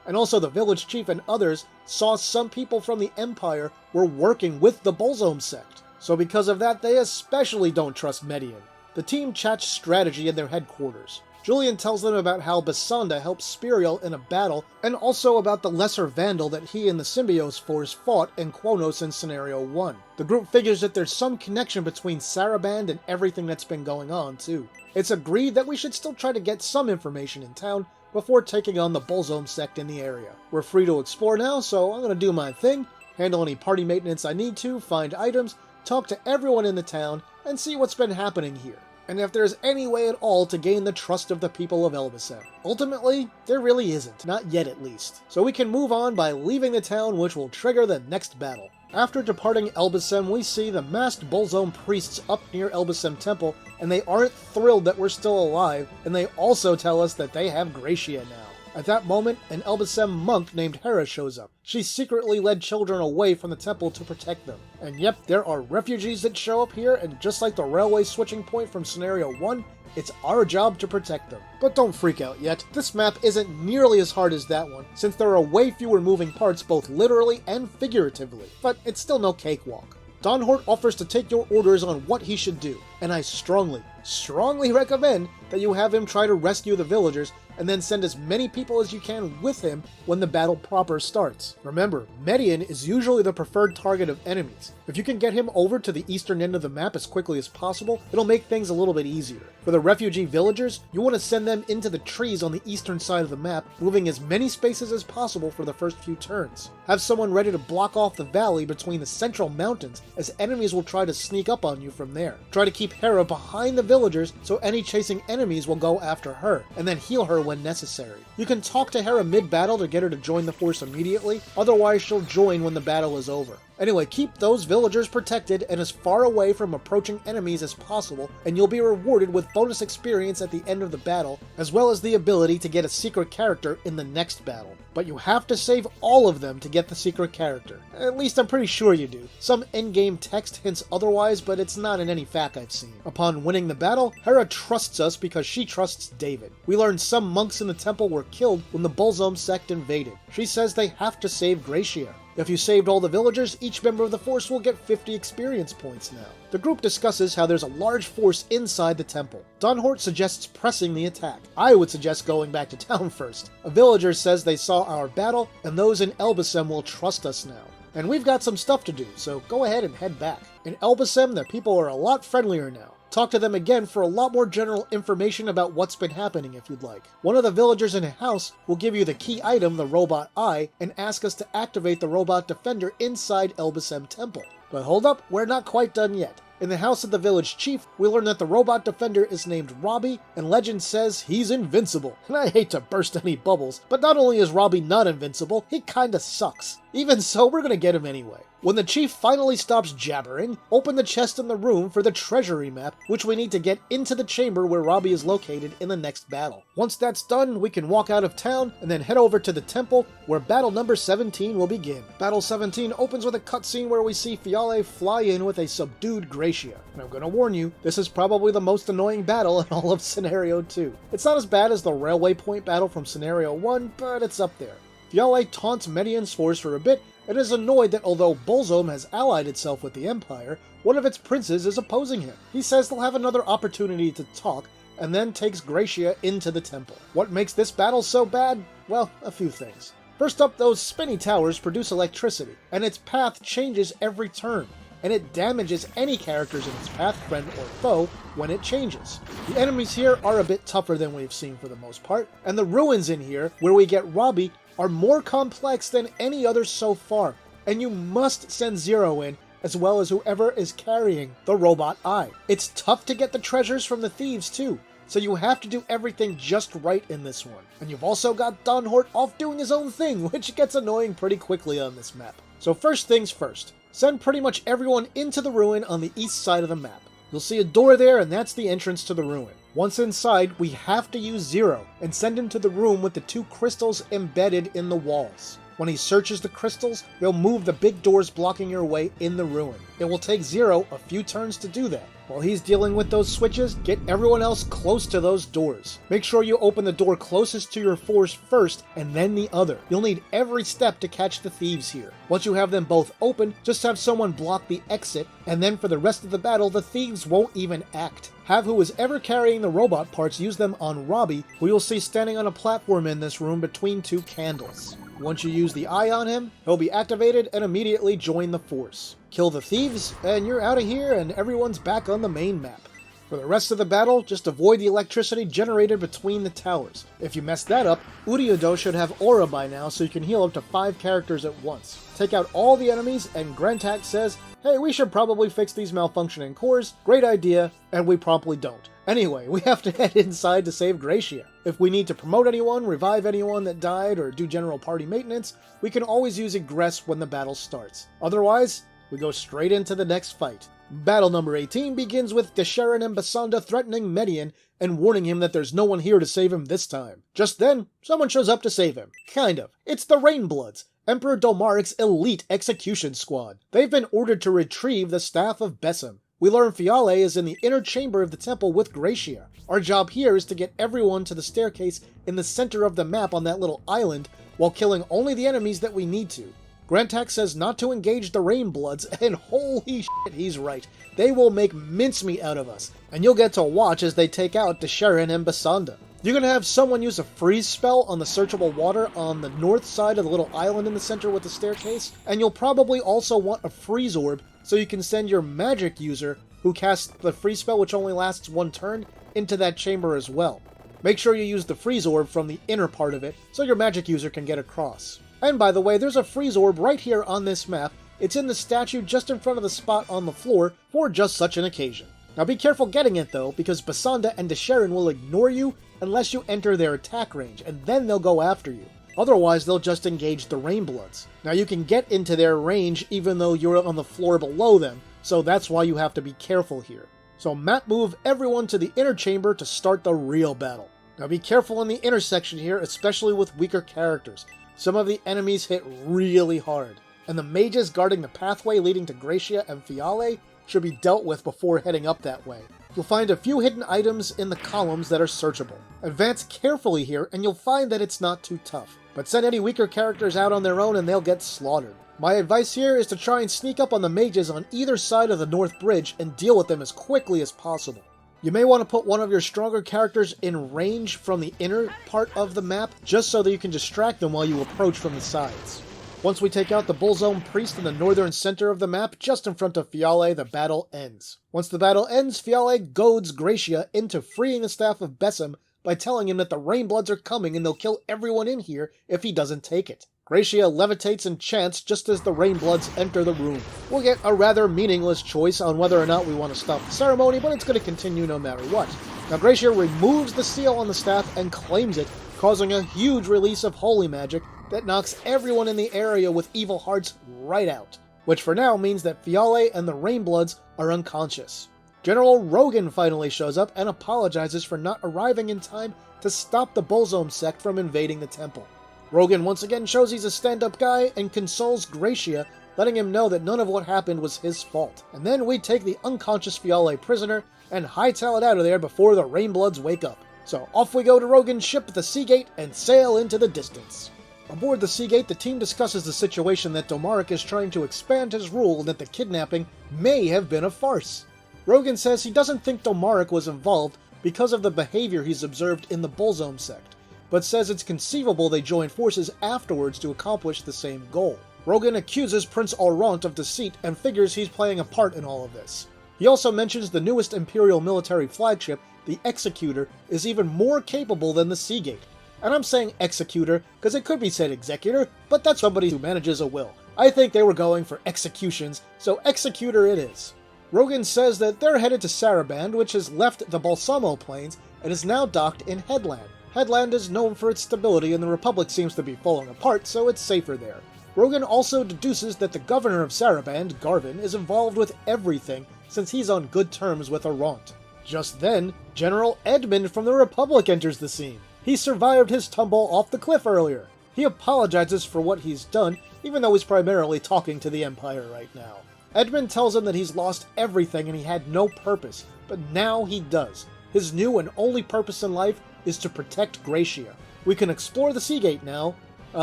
And also the village chief and others saw some people from the Empire were working with the Bolzome sect. So because of that, they especially don't trust Median. The team chats strategy in their headquarters. Julian tells them about how Basanda helped Spiriel in a battle, and also about the Lesser Vandal that he and the Symbiose Force fought in Quonos in Scenario 1. The group figures that there's some connection between Saraband and everything that's been going on, too. It's agreed that we should still try to get some information in town before taking on the Bolzome sect in the area. We're free to explore now, so I'm gonna do my thing, handle any party maintenance I need to, find items, talk to everyone in the town, and see what's been happening here, and if there's any way at all to gain the trust of the people of Elbasem. Ultimately, there really isn't, not yet at least. So we can move on by leaving the town, which will trigger the next battle. After departing Elbasem, we see the masked Bolzome priests up near Elbasem Temple, and they aren't thrilled that we're still alive, and they also tell us that they have Gratia now. At that moment, an Elbasem monk named Hera shows up. She secretly led children away from the temple to protect them. And yep, there are refugees that show up here, and just like the railway switching point from Scenario 1, it's our job to protect them. But don't freak out yet, this map isn't nearly as hard as that one, since there are way fewer moving parts both literally and figuratively. But it's still no cakewalk. Don Hort offers to take your orders on what he should do. and I strongly recommend that you have him try to rescue the villagers and then send as many people as you can with him when the battle proper starts. Remember, Median is usually the preferred target of enemies. If you can get him over to the eastern end of the map as quickly as possible, it'll make things a little bit easier. For the refugee villagers, you want to send them into the trees on the eastern side of the map, moving as many spaces as possible for the first few turns. Have someone ready to block off the valley between the central mountains, as enemies will try to sneak up on you from there. Try to keep Hera behind the villagers so any chasing enemies will go after her, and then heal her when necessary. You can talk to Hera mid-battle to get her to join the force immediately, otherwise she'll join when the battle is over. Anyway, keep those villagers protected and as far away from approaching enemies as possible, and you'll be rewarded with bonus experience at the end of the battle, as well as the ability to get a secret character in the next battle. But you have to save all of them to get the secret character. At least I'm pretty sure you do. Some in-game text hints otherwise, but it's not in any FAQ I've seen. Upon winning the battle, Hera trusts us because she trusts David. We learned some monks in the temple were killed when the Bolzome sect invaded. She says they have to save Gracia. If you saved all the villagers, each member of the force will get 50 experience points now. The group discusses how there's a large force inside the temple. Dunhort suggests pressing the attack. I would suggest going back to town first. A villager says they saw our battle, and those in Elbasem will trust us now. And we've got some stuff to do, so go ahead and head back. In Elbasem, the people are a lot friendlier now. Talk to them again for a lot more general information about what's been happening if you'd like. One of the villagers in a house will give you the key item, the robot eye, and ask us to activate the robot defender inside Elbasem Temple. But hold up, we're not quite done yet. In the house of the village chief, we learn that the robot defender is named Robbie, and legend says he's invincible. And I hate to burst any bubbles, but not only is Robbie not invincible, he kinda sucks. Even so, we're gonna get him anyway. When the chief finally stops jabbering, open the chest in the room for the treasury map, which we need to get into the chamber where Robbie is located in the next battle. Once that's done, we can walk out of town and then head over to the temple where battle number 17 will begin. Battle 17 opens with a cutscene where we see Fiale fly in with a subdued Gracia. And I'm gonna warn you, this is probably the most annoying battle in all of Scenario 2. It's not as bad as the Railway Point battle from Scenario 1, but it's up there. Fiale taunts Median's force for a bit, and is annoyed that although Bolzome has allied itself with the Empire, one of its princes is opposing him. He says they'll have another opportunity to talk, and then takes Gracia into the temple. What makes this battle so bad? Well, a few things. First up, those spinny towers produce electricity, and its path changes every turn, and it damages any characters in its path, friend or foe, when it changes. The enemies here are a bit tougher than we've seen for the most part, and the ruins in here, where we get Robbie, are more complex than any others so far, and you must send Zero in, as well as whoever is carrying the robot eye. It's tough to get the treasures from the thieves too, so you have to do everything just right in this one. And you've also got Dunhort off doing his own thing, which gets annoying pretty quickly on this map. So first things first, send pretty much everyone into the ruin on the east side of the map. You'll see a door there, and that's the entrance to the ruin. Once inside, we have to use Zero, and send him to the room with the 2 crystals embedded in the walls. When he searches the crystals, they'll move the big doors blocking your way in the ruin. It will take Zero a few turns to do that. While he's dealing with those switches, get everyone else close to those doors. Make sure you open the door closest to your force first, and then the other. You'll need every step to catch the thieves here. Once you have them both open, just have someone block the exit, and then for the rest of the battle, the thieves won't even act. Have who is ever carrying the robot parts use them on Robbie, who you'll see standing on a platform in this room between 2 candles. Once you use the eye on him, he'll be activated and immediately join the force. Kill the thieves, and you're out of here and everyone's back on the main map. For the rest of the battle, just avoid the electricity generated between the towers. If you mess that up, Uriodo should have aura by now so you can heal up to 5 characters at once. Take out all the enemies, and Grantak says, hey, we should probably fix these malfunctioning cores, great idea, and we promptly don't. Anyway, we have to head inside to save Gracia. If we need to promote anyone, revive anyone that died, or do general party maintenance, we can always use Egress when the battle starts. Otherwise, we go straight into the next fight. Battle number 18 begins with Desharon and Basanda threatening Median and warning him that there's no one here to save him this time. Just then, someone shows up to save him. Kind of. It's the Rainbloods, Emperor Dolmaric's elite execution squad. They've been ordered to retrieve the Staff of Bessem. We learn Fiale is in the inner chamber of the temple with Gracia. Our job here is to get everyone to the staircase in the center of the map on that little island while killing only the enemies that we need to. Grantak says not to engage the Rainbloods, and holy shit, he's right. They will make mincemeat out of us, and you'll get to watch as they take out Desharin and Basanda. You're going to have someone use a freeze spell on the searchable water on the north side of the little island in the center with the staircase, and you'll probably also want a freeze orb so you can send your magic user, who casts the freeze spell which only lasts one turn, into that chamber as well. Make sure you use the freeze orb from the inner part of it so your magic user can get across. And by the way, there's a freeze orb right here on this map. It's in the statue just in front of the spot on the floor for just such an occasion. Now be careful getting it though, because Basanda and Desharin will ignore you unless you enter their attack range, and then they'll go after you. Otherwise, they'll just engage the Rainbloods. Now you can get into their range even though you're on the floor below them, so that's why you have to be careful here. So map move everyone to the inner chamber to start the real battle. Now be careful in the intersection here, especially with weaker characters. Some of the enemies hit really hard, and the mages guarding the pathway leading to Gracia and Fiale should be dealt with before heading up that way. You'll find a few hidden items in the columns that are searchable. Advance carefully here, and you'll find that it's not too tough. But send any weaker characters out on their own and they'll get slaughtered. My advice here is to try and sneak up on the mages on either side of the north bridge and deal with them as quickly as possible. You may want to put one of your stronger characters in range from the inner part of the map, just so that you can distract them while you approach from the sides. Once we take out the Bullzone Priest in the northern center of the map, just in front of Fiale, the battle ends. Once the battle ends, Fiale goads Gracia into freeing the staff of Bessem by telling him that the Rainbloods are coming and they'll kill everyone in here if he doesn't take it. Gracia levitates and chants just as the Rainbloods enter the room. We'll get a rather meaningless choice on whether or not we want to stop the ceremony, but it's going to continue no matter what. Now Gracia removes the seal on the staff and claims it, causing a huge release of holy magic that knocks everyone in the area with evil hearts right out, which for now means that Fiale and the Rainbloods are unconscious. General Rogan finally shows up and apologizes for not arriving in time to stop the Bullzone sect from invading the temple. Rogan once again shows he's a stand-up guy and consoles Gracia, letting him know that none of what happened was his fault. And then we take the unconscious Fiale prisoner and hightail it out of there before the Rainbloods wake up. So off we go to Rogan's ship at the Seagate and sail into the distance. Aboard the Seagate, the team discusses the situation that Domaric is trying to expand his rule and that the kidnapping may have been a farce. Rogan says he doesn't think Domaric was involved because of the behavior he's observed in the Bullzone sect, but says it's conceivable they joined forces afterwards to accomplish the same goal. Rogan accuses Prince Aurant of deceit and figures he's playing a part in all of this. He also mentions the newest Imperial military flagship, the Executor, is even more capable than the Seagate. And I'm saying Executor because it could be said Executor, but that's somebody who manages a will. I think they were going for executions, so Executor it is. Rogan says that they're headed to Saraband, which has left the Balsamo Plains and is now docked in Headland. Headland is known for its stability and the Republic seems to be falling apart, so it's safer there. Rogan also deduces that the governor of Saraband, Garvin, is involved with everything since he's on good terms with Aurant. Just then, General Edmund from the Republic enters the scene. He survived his tumble off the cliff earlier. He apologizes for what he's done, even though he's primarily talking to the Empire right now. Edmund tells him that he's lost everything and he had no purpose, but now he does. His new and only purpose in life is to protect Gracia. We can explore the Seagate now,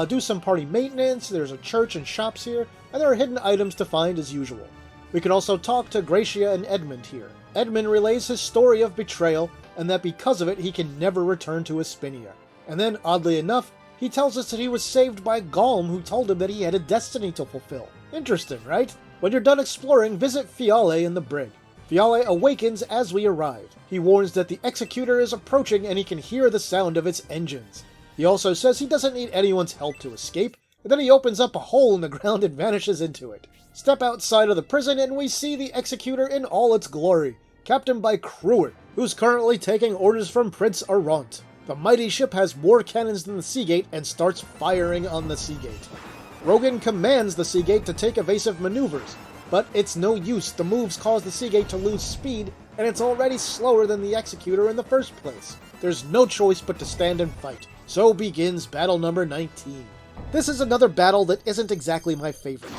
do some party maintenance, there's a church and shops here, and there are hidden items to find as usual. We can also talk to Gracia and Edmund here. Edmund relays his story of betrayal, and that because of it he can never return to Espinia. And then, oddly enough, he tells us that he was saved by Galm, who told him that he had a destiny to fulfill. Interesting, right? When you're done exploring, visit Fiale in the brig. Fiale awakens as we arrive. He warns that the Executor is approaching and he can hear the sound of its engines. He also says he doesn't need anyone's help to escape, and then he opens up a hole in the ground and vanishes into it. Step outside of the prison and we see the Executor in all its glory, captained by Cruer, who's currently taking orders from Prince Aurant. The mighty ship has more cannons than the Seagate and starts firing on the Seagate. Rogan commands the Seagate to take evasive maneuvers, but it's no use. The moves cause the Seagate to lose speed, and it's already slower than the Executor in the first place. There's no choice but to stand and fight. So begins battle number 19. This is another battle that isn't exactly my favorite.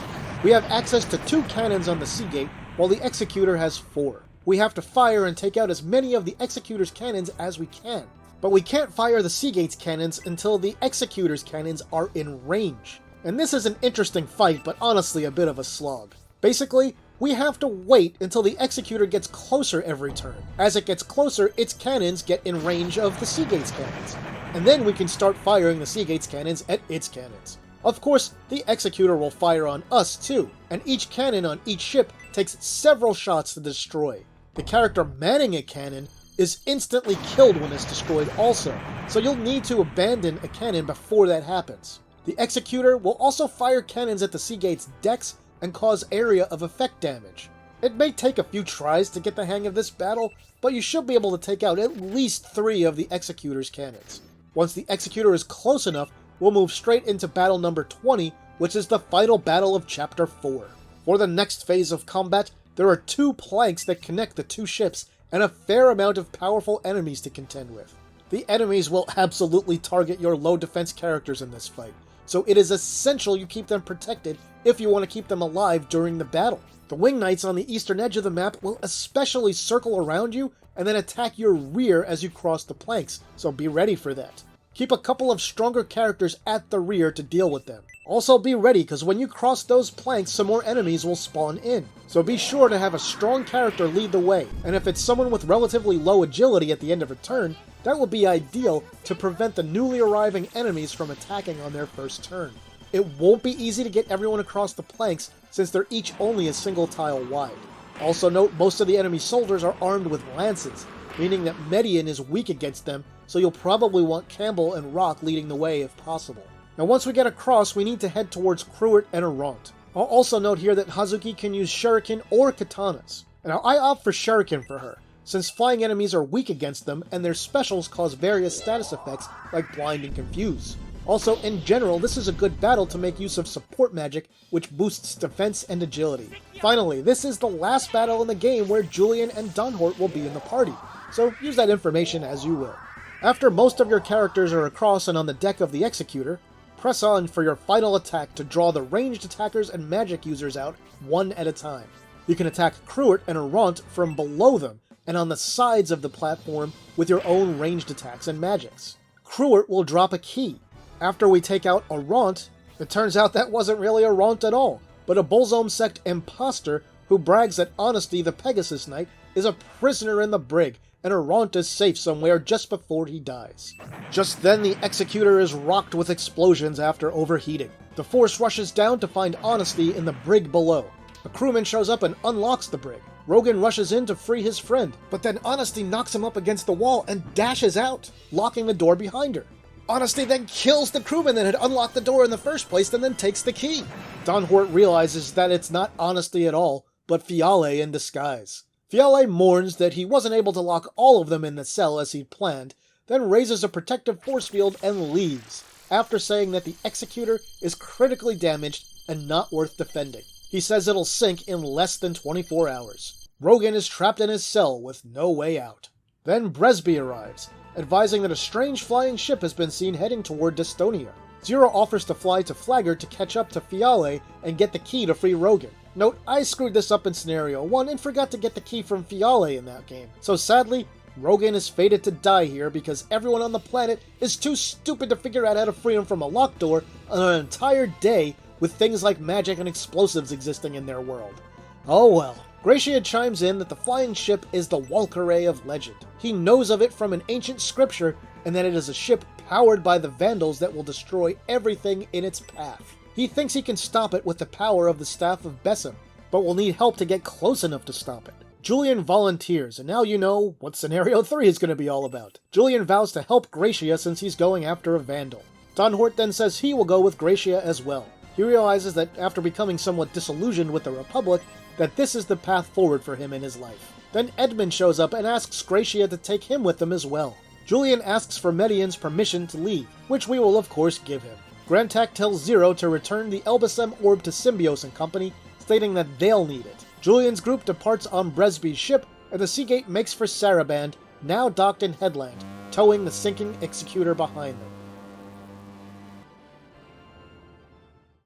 We have access to 2 cannons on the Seagate, while the Executor has 4. We have to fire and take out as many of the Executor's cannons as we can, but we can't fire the Seagate's cannons until the Executor's cannons are in range. And this is an interesting fight, but honestly a bit of a slog. Basically, we have to wait until the Executor gets closer every turn. As it gets closer, its cannons get in range of the Seagate's cannons. And then we can start firing the Seagate's cannons at its cannons. Of course, the Executor will fire on us too, and each cannon on each ship takes several shots to destroy. The character manning a cannon is instantly killed when it's destroyed also, so you'll need to abandon a cannon before that happens. The Executor will also fire cannons at the Seagate's decks and cause area of effect damage. It may take a few tries to get the hang of this battle, but you should be able to take out at least 3 of the Executor's cannons. Once the Executor is close enough, we'll move straight into battle number 20, which is the final battle of Chapter 4. For the next phase of combat, there are 2 planks that connect the 2 ships and a fair amount of powerful enemies to contend with. The enemies will absolutely target your low defense characters in this fight, so it is essential you keep them protected if you want to keep them alive during the battle. The Wing Knights on the eastern edge of the map will especially circle around you and then attack your rear as you cross the planks, so be ready for that. Keep a couple of stronger characters at the rear to deal with them. Also be ready, because when you cross those planks, some more enemies will spawn in. So be sure to have a strong character lead the way, and if it's someone with relatively low agility at the end of a turn, that will be ideal to prevent the newly arriving enemies from attacking on their first turn. It won't be easy to get everyone across the planks, since they're each only a single tile wide. Also note, most of the enemy soldiers are armed with lances, meaning that Median is weak against them, so you'll probably want Campbell and Rock leading the way if possible. Now once we get across, we need to head towards Cruert and Arant. I'll also note here that Hazuki can use shuriken or katanas. Now I opt for shuriken for her, since flying enemies are weak against them and their specials cause various status effects like blind and confuse. Also, in general, this is a good battle to make use of support magic, which boosts defense and agility. Finally, this is the last battle in the game where Julian and Dunhort will be in the party, so use that information as you will. After most of your characters are across and on the deck of the Executor, press on for your final attack to draw the ranged attackers and magic users out one at a time. You can attack Cruert and Arant from below them and on the sides of the platform with your own ranged attacks and magics. Cruert will drop a key. After we take out Arant, it turns out that wasn't really Arant at all, but a Bolzome sect imposter who brags that Honesty the Pegasus Knight is a prisoner in the brig, and Arant is safe somewhere just before he dies. Just then, the Executor is rocked with explosions after overheating. The Force rushes down to find Honesty in the brig below. A crewman shows up and unlocks the brig. Rogan rushes in to free his friend, but then Honesty knocks him up against the wall and dashes out, locking the door behind her. Honesty then kills the crewman that had unlocked the door in the first place and then takes the key. Dunhort realizes that it's not Honesty at all, but Fiale in disguise. Fiale mourns that he wasn't able to lock all of them in the cell as he'd planned, then raises a protective force field and leaves, after saying that the Executor is critically damaged and not worth defending. He says it'll sink in less than 24 hours. Rogan is trapped in his cell with no way out. Then Bresby arrives, advising that a strange flying ship has been seen heading toward Destonia. Zero offers to fly to Flagger to catch up to Fiale and get the key to free Rogan. Note, I screwed this up in Scenario 1 and forgot to get the key from Fiale in that game, so sadly, Rogan is fated to die here because everyone on the planet is too stupid to figure out how to free him from a locked door on an entire day with things like magic and explosives existing in their world. Oh well. Gracia chimes in that the flying ship is the Walkyrie of legend. He knows of it from an ancient scripture, and that it is a ship powered by the Vandals that will destroy everything in its path. He thinks he can stop it with the power of the Staff of Bessem, but will need help to get close enough to stop it. Julian volunteers, and now you know what Scenario 3 is going to be all about. Julian vows to help Gracia since he's going after a Vandal. Dunhort then says he will go with Gracia as well. He realizes that after becoming somewhat disillusioned with the Republic, that this is the path forward for him in his life. Then Edmund shows up and asks Gracia to take him with them as well. Julian asks for Median's permission to leave, which we will of course give him. Grantak tells Zero to return the Elbasem orb to Symbios and company, stating that they'll need it. Julian's group departs on Bresby's ship, and the Seagate makes for Saraband, now docked in Headland, towing the sinking Executor behind them.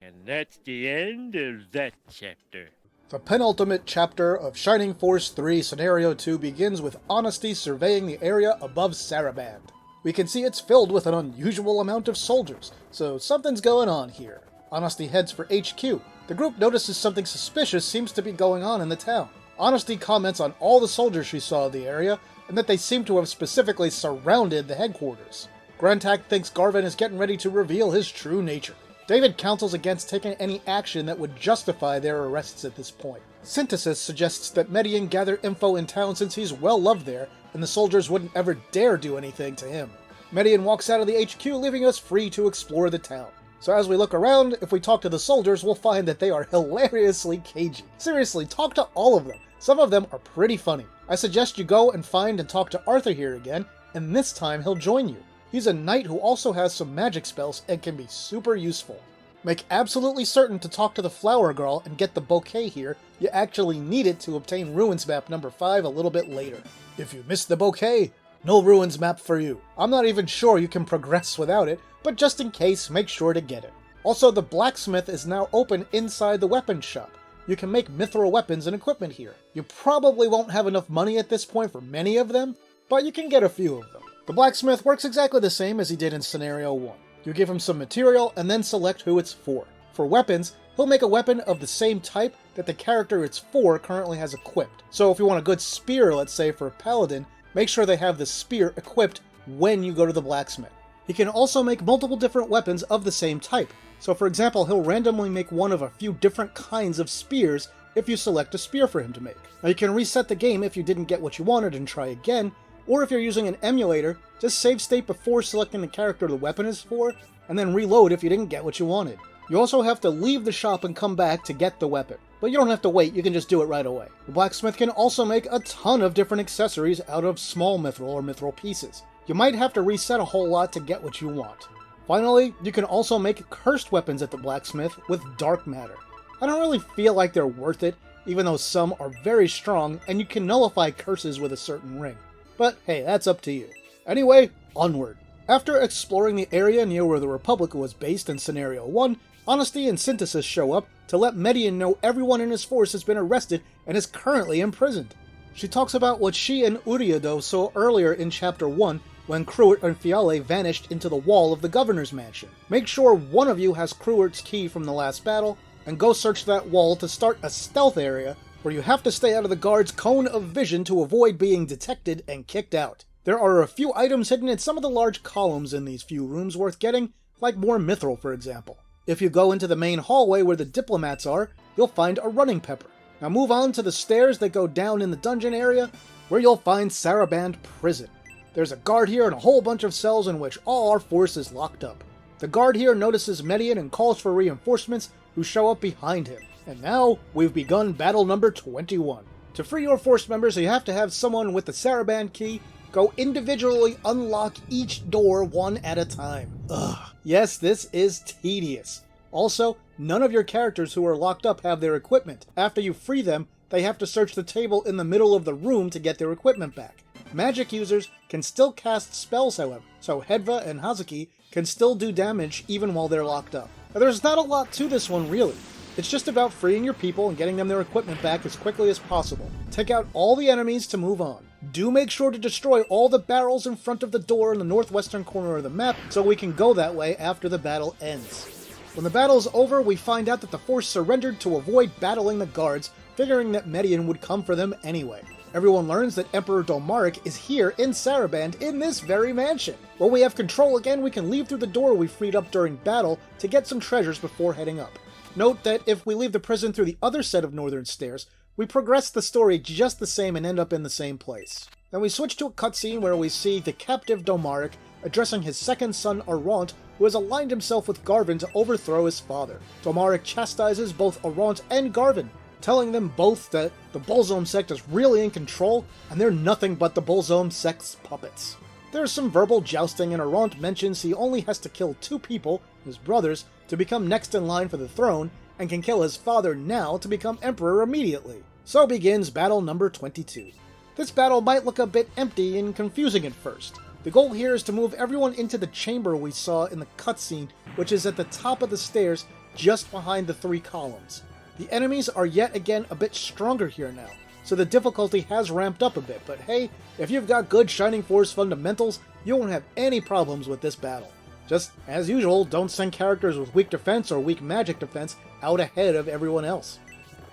And that's the end of that chapter. The penultimate chapter of Shining Force 3 Scenario 2 begins with Honesty surveying the area above Saraband. We can see it's filled with an unusual amount of soldiers, so something's going on here. Honesty heads for HQ. The group notices something suspicious seems to be going on in the town. Honesty comments on all the soldiers she saw in the area, and that they seem to have specifically surrounded the headquarters. Grantak thinks Garvin is getting ready to reveal his true nature. David counsels against taking any action that would justify their arrests at this point. Synthesis suggests that Median gather info in town since he's well loved there, and the soldiers wouldn't ever dare do anything to him. Median walks out of the HQ, leaving us free to explore the town. So as we look around, if we talk to the soldiers, we'll find that they are hilariously cagey. Seriously, talk to all of them. Some of them are pretty funny. I suggest you go and find and talk to Arthur here again, and this time he'll join you. He's a knight who also has some magic spells and can be super useful. Make absolutely certain to talk to the flower girl and get the bouquet here. You actually need it to obtain Ruins Map number 5 a little bit later. If you missed the bouquet, no Ruins Map for you. I'm not even sure you can progress without it, but just in case, make sure to get it. Also, the blacksmith is now open inside the weapons shop. You can make mithril weapons and equipment here. You probably won't have enough money at this point for many of them, but you can get a few of them. The blacksmith works exactly the same as he did in Scenario 1. You give him some material and then select who it's for. For weapons, he'll make a weapon of the same type that the character it's for currently has equipped. So if you want a good spear, let's say for a paladin, make sure they have the spear equipped when you go to the blacksmith. He can also make multiple different weapons of the same type. So for example, he'll randomly make one of a few different kinds of spears if you select a spear for him to make. Now you can reset the game if you didn't get what you wanted and try again, or if you're using an emulator, just save state before selecting the character the weapon is for, and then reload if you didn't get what you wanted. You also have to leave the shop and come back to get the weapon, but you don't have to wait, you can just do it right away. The blacksmith can also make a ton of different accessories out of small mithril or mithril pieces. You might have to reset a whole lot to get what you want. Finally, you can also make cursed weapons at the blacksmith with dark matter. I don't really feel like they're worth it, even though some are very strong and you can nullify curses with a certain ring. But hey, that's up to you. Anyway, onward. After exploring the area near where the Republic was based in Scenario 1, Honesty and Synthesis show up to let Median know everyone in his force has been arrested and is currently imprisoned. She talks about what she and Uriado saw earlier in Chapter 1 when Cruert and Fiale vanished into the wall of the Governor's Mansion. Make sure one of you has Cruert's key from the last battle, and go search that wall to start a stealth area where you have to stay out of the guard's cone of vision to avoid being detected and kicked out. There are a few items hidden in some of the large columns in these few rooms worth getting, like more mithril for example. If you go into the main hallway where the diplomats are, you'll find a running pepper. Now move on to the stairs that go down in the dungeon area, where you'll find Saraband Prison. There's a guard here and a whole bunch of cells in which all our force is locked up. The guard here notices Median and calls for reinforcements, who show up behind him. And now, we've begun battle number 21. To free your force members, you have to have someone with the Saraband key go individually unlock each door one at a time. Ugh. Yes, this is tedious. Also, none of your characters who are locked up have their equipment. After you free them, they have to search the table in the middle of the room to get their equipment back. Magic users can still cast spells, however, so Hedva and Hazuki can still do damage even while they're locked up. Now, there's not a lot to this one, really. It's just about freeing your people and getting them their equipment back as quickly as possible. Take out all the enemies to move on. Do make sure to destroy all the barrels in front of the door in the northwestern corner of the map so we can go that way after the battle ends. When the battle's over, we find out that the force surrendered to avoid battling the guards, figuring that Median would come for them anyway. Everyone learns that Emperor Dolmaric is here in Saraband in this very mansion. When we have control again, we can leave through the door we freed up during battle to get some treasures before heading up. Note that if we leave the prison through the other set of northern stairs, we progress the story just the same and end up in the same place. Then we switch to a cutscene where we see the captive Dolmaric addressing his second son Arant, who has aligned himself with Garvin to overthrow his father. Dolmaric chastises both Arant and Garvin, telling them both that the Bolzome sect is really in control, and they're nothing but the Bolzome sect's puppets. There's some verbal jousting, and Arant mentions he only has to kill 2 people, his brothers, to become next in line for the throne, and can kill his father now to become emperor immediately. So begins battle number 22. This battle might look a bit empty and confusing at first. The goal here is to move everyone into the chamber we saw in the cutscene, which is at the top of the stairs just behind the 3 columns. The enemies are yet again a bit stronger here now, so the difficulty has ramped up a bit, but hey, if you've got good Shining Force fundamentals, you won't have any problems with this battle. Just, as usual, don't send characters with weak defense or weak magic defense out ahead of everyone else.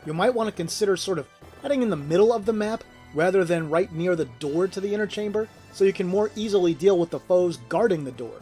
You might want to consider sort of heading in the middle of the map rather than right near the door to the inner chamber, so you can more easily deal with the foes guarding the door.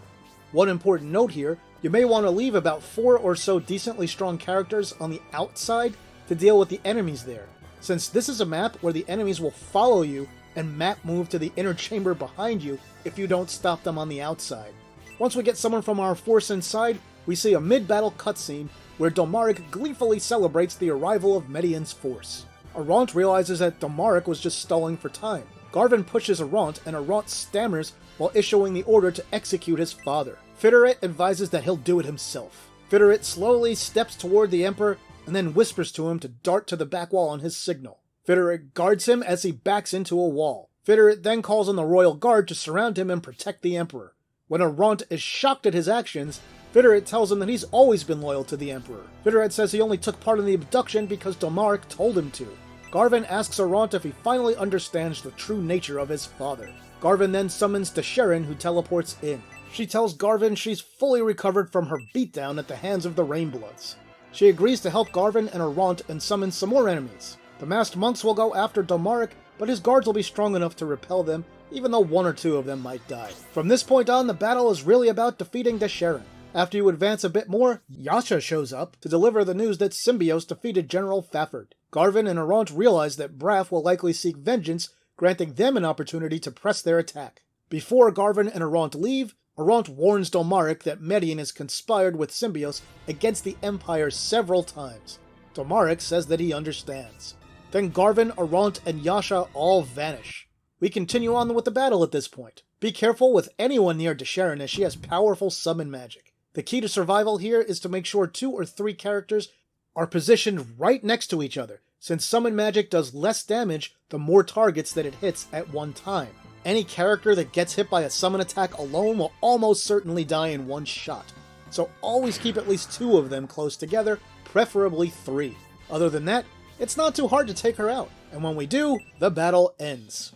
One important note here, you may want to leave about 4 or so decently strong characters on the outside to deal with the enemies there, since this is a map where the enemies will follow you and map move to the inner chamber behind you if you don't stop them on the outside. Once we get someone from our force inside, we see a mid-battle cutscene where Domaric gleefully celebrates the arrival of Medion's force. Arant realizes that Domaric was just stalling for time. Garvin pushes Arant, and Arant stammers while issuing the order to execute his father. Fiterit advises that he'll do it himself. Fiterit slowly steps toward the Emperor and then whispers to him to dart to the back wall on his signal. Fiterit guards him as he backs into a wall. Fiterit then calls on the Royal Guard to surround him and protect the Emperor. When Arant is shocked at his actions, Fiterit tells him that he's always been loyal to the Emperor. Fiterit says he only took part in the abduction because Domaric told him to. Garvin asks Arant if he finally understands the true nature of his father. Garvin then summons Desherin, who teleports in. She tells Garvin she's fully recovered from her beatdown at the hands of the Rainbloods. She agrees to help Garvin and Arant and summons some more enemies. The masked monks will go after Domaric, but his guards will be strong enough to repel them, even though 1 or 2 of them might die. From this point on, the battle is really about defeating Desherin. After you advance a bit more, Yasha shows up to deliver the news that Symbios defeated General Fafford. Garvin and Arant realize that Braff will likely seek vengeance, granting them an opportunity to press their attack. Before Garvin and Arant leave, Arant warns Domaric that Medion has conspired with Symbios against the Empire several times. Domaric says that he understands. Then Garvin, Arant, and Yasha all vanish. We continue on with the battle at this point. Be careful with anyone near Desherin as she has powerful summon magic. The key to survival here is to make sure 2 or 3 characters are positioned right next to each other, since summon magic does less damage the more targets that it hits at one time. Any character that gets hit by a summon attack alone will almost certainly die in one shot, so always keep at least 2 of them close together, preferably 3. Other than that, it's not too hard to take her out, and when we do, the battle ends.